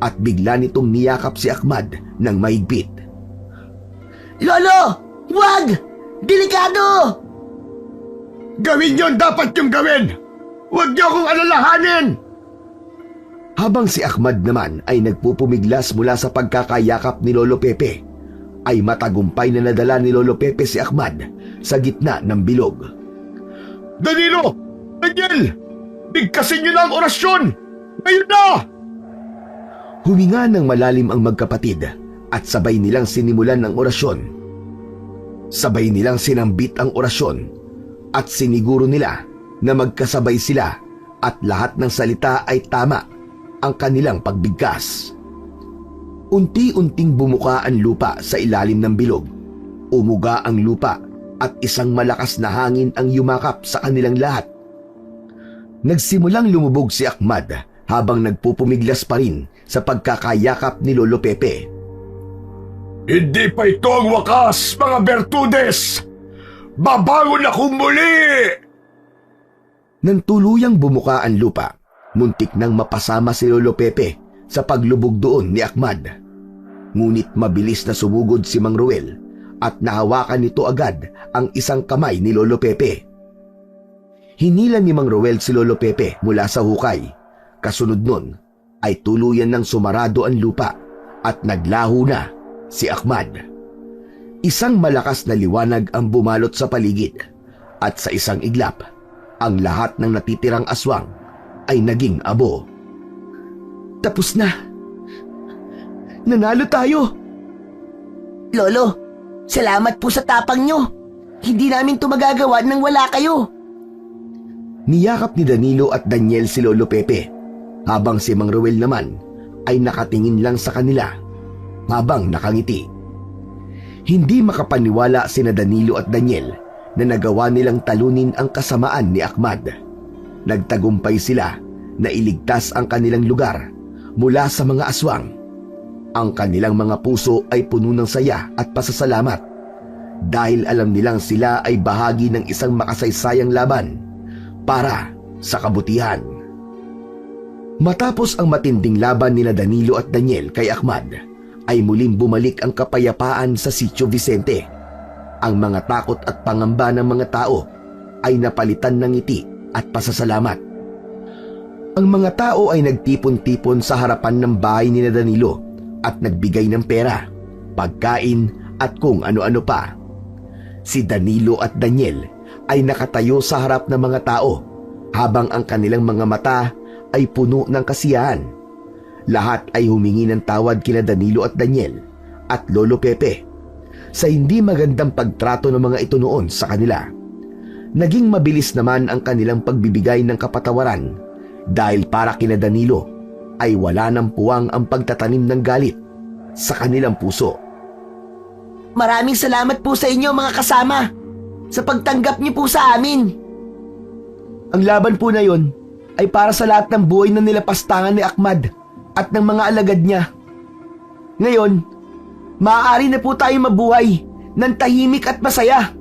S4: at bigla nitong niyakap si Ahmad ng mahigpit.
S1: Lolo! Wag! Delikado!
S3: Gawin yon dapat yung gawin! Huwag niyo akong alalahanin!
S4: Habang si Ahmad naman ay nagpupumiglas mula sa pagkakayakap ni Lolo Pepe, ay matagumpay na nadala ni Lolo Pepe si Ahmad sa gitna ng bilog.
S3: Danilo! Daniel! Bigkasin niyo na ang orasyon! Ngayon na!
S4: Huminga ng malalim ang magkapatid at sabay nilang sinimulan ng orasyon. Sabay nilang sinambit ang orasyon at siniguro nila na magkasabay sila at lahat ng salita ay tama ang kanilang pagbigkas. Unti-unting bumuka ang lupa sa ilalim ng bilog. Umuga ang lupa at isang malakas na hangin ang yumakap sa kanilang lahat. Nagsimulang lumubog si Ahmad habang nagpupumiglas pa rin sa pagkakayakap ni Lolo Pepe.
S3: Hindi pa ito ang wakas, mga Bertudes! Babangon akong muli!
S4: Nang tuluyang bumuka ang lupa, muntik nang mapasama si Lolo Pepe sa paglubog doon ni Ahmad. Ngunit mabilis na sumugod si Mang Ruel at nahawakan nito agad ang isang kamay ni Lolo Pepe. Hinilan ni Mang Ruel si Lolo Pepe mula sa hukay. Kasunod nun ay tuluyan ng sumarado ang lupa at naglaho na si Ahmad. Isang malakas na liwanag ang bumalot sa paligid at sa isang iglap, ang lahat ng natitirang aswang ay naging abo. Tapos na. Nanalo tayo.
S1: Lolo, salamat po sa tapang nyo. Hindi namin ito magagawa nang wala kayo.
S4: Niyakap ni Danilo at Daniel si Lolo Pepe, habang si Mang Ruel naman ay nakatingin lang sa kanila habang nakangiti. Hindi makapaniwala sina Danilo at Daniel na nagawa nilang talunin ang kasamaan ni Ahmad. Nagtagumpay sila na iligtas ang kanilang lugar mula sa mga aswang. Ang kanilang mga puso ay puno ng saya at pasasalamat dahil alam nilang sila ay bahagi ng isang makasaysayang laban para sa kabutihan. Matapos ang matinding laban nina Danilo at Daniel kay Ahmad, ay muling bumalik ang kapayapaan sa Sitio Vicente. Ang mga takot at pangamba ng mga tao ay napalitan ng ngiti at pasasalamat. Ang mga tao ay nagtipon-tipon sa harapan ng bahay ni Danilo at nagbigay ng pera, pagkain at kung ano-ano pa. Si Danilo at Daniel ay nakatayo sa harap ng mga tao habang ang kanilang mga mata ay puno ng kasiyahan. Lahat ay humingi ng tawad kina Danilo at Daniel at Lolo Pepe sa hindi magandang pagtrato ng mga ito noon sa kanila. Naging mabilis naman ang kanilang pagbibigay ng kapatawaran dahil para kina Danilo ay wala ng puwang ang pagtatanim ng galit sa kanilang puso.
S1: Maraming salamat po sa inyo mga kasama sa pagtanggap niyo po sa amin.
S2: Ang laban po na yon ay para sa lahat ng buhay na nilapastangan ni Ahmad at ng mga alagad niya. Ngayon, maaari na po tayong mabuhay ng tahimik at masaya.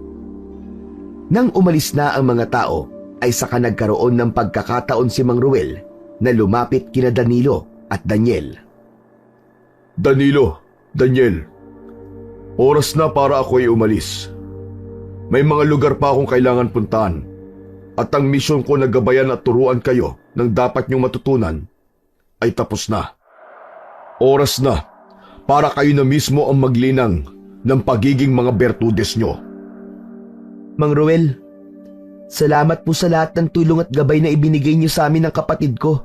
S4: Nang umalis na ang mga tao, ay saka nagkaroon ng pagkakataon si Mang Ruel na lumapit kina Danilo at Daniel.
S3: Danilo, Daniel, oras na para ako ay umalis. May mga lugar pa akong kailangan puntahan at ang misyon ko na gabayan at turuan kayo ng dapat niyong matutunan ay tapos na. Oras na para kayo na mismo ang maglinang ng pagiging mga bertudes niyo.
S2: Mang Ruel, salamat po sa lahat ng tulong at gabay na ibinigay niyo sa amin ng kapatid ko.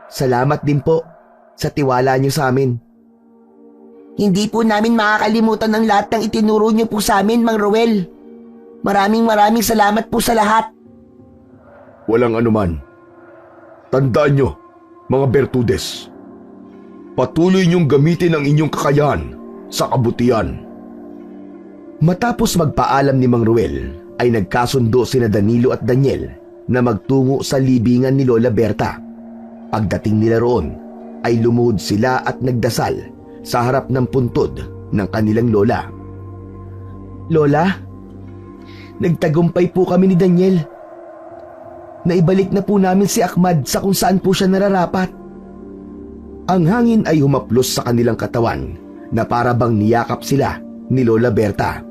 S2: Salamat din po sa tiwala niyo sa amin.
S1: Hindi po namin makakalimutan ang lahat ng itinuro niyo po sa amin, Mang Ruel. Maraming salamat po sa lahat.
S3: Walang anuman. Tandaan nyo, mga bertudes. Patuloy niyong gamitin ang inyong kakayahan sa kabutihan.
S4: Matapos magpaalam ni Mang Ruel, ay nagkasundo sina Danilo at Daniel na magtungo sa libingan ni Lola Berta. Pagdating nila roon, ay lumuhod sila at nagdasal sa harap ng puntod ng kanilang lola.
S2: Lola, nagtagumpay po kami ni Daniel. Naibalik na po namin si Ahmad sa kung saan po siya nararapat.
S4: Ang hangin ay humaplos sa kanilang katawan na para bang niyakap sila ni Lola Berta.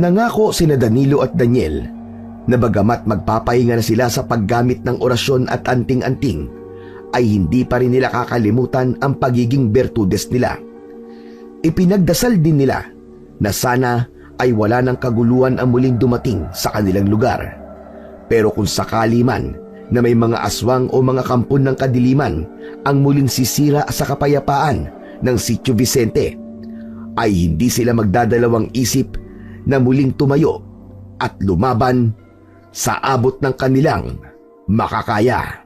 S4: Nangako sina Danilo at Daniel na bagamat magpapahinga na sila sa paggamit ng orasyon at anting-anting, ay hindi pa rin nila kakalimutan ang pagiging bertudes nila. Ipinagdasal din nila na sana ay wala ng kaguluhan ang muling dumating sa kanilang lugar. Pero kung sakali man na may mga aswang o mga kampon ng kadiliman ang muling sisira sa kapayapaan ng Sitio Vicente, ay hindi sila magdadalawang isip na muling tumayo at lumaban sa abot ng kanilang makakaya.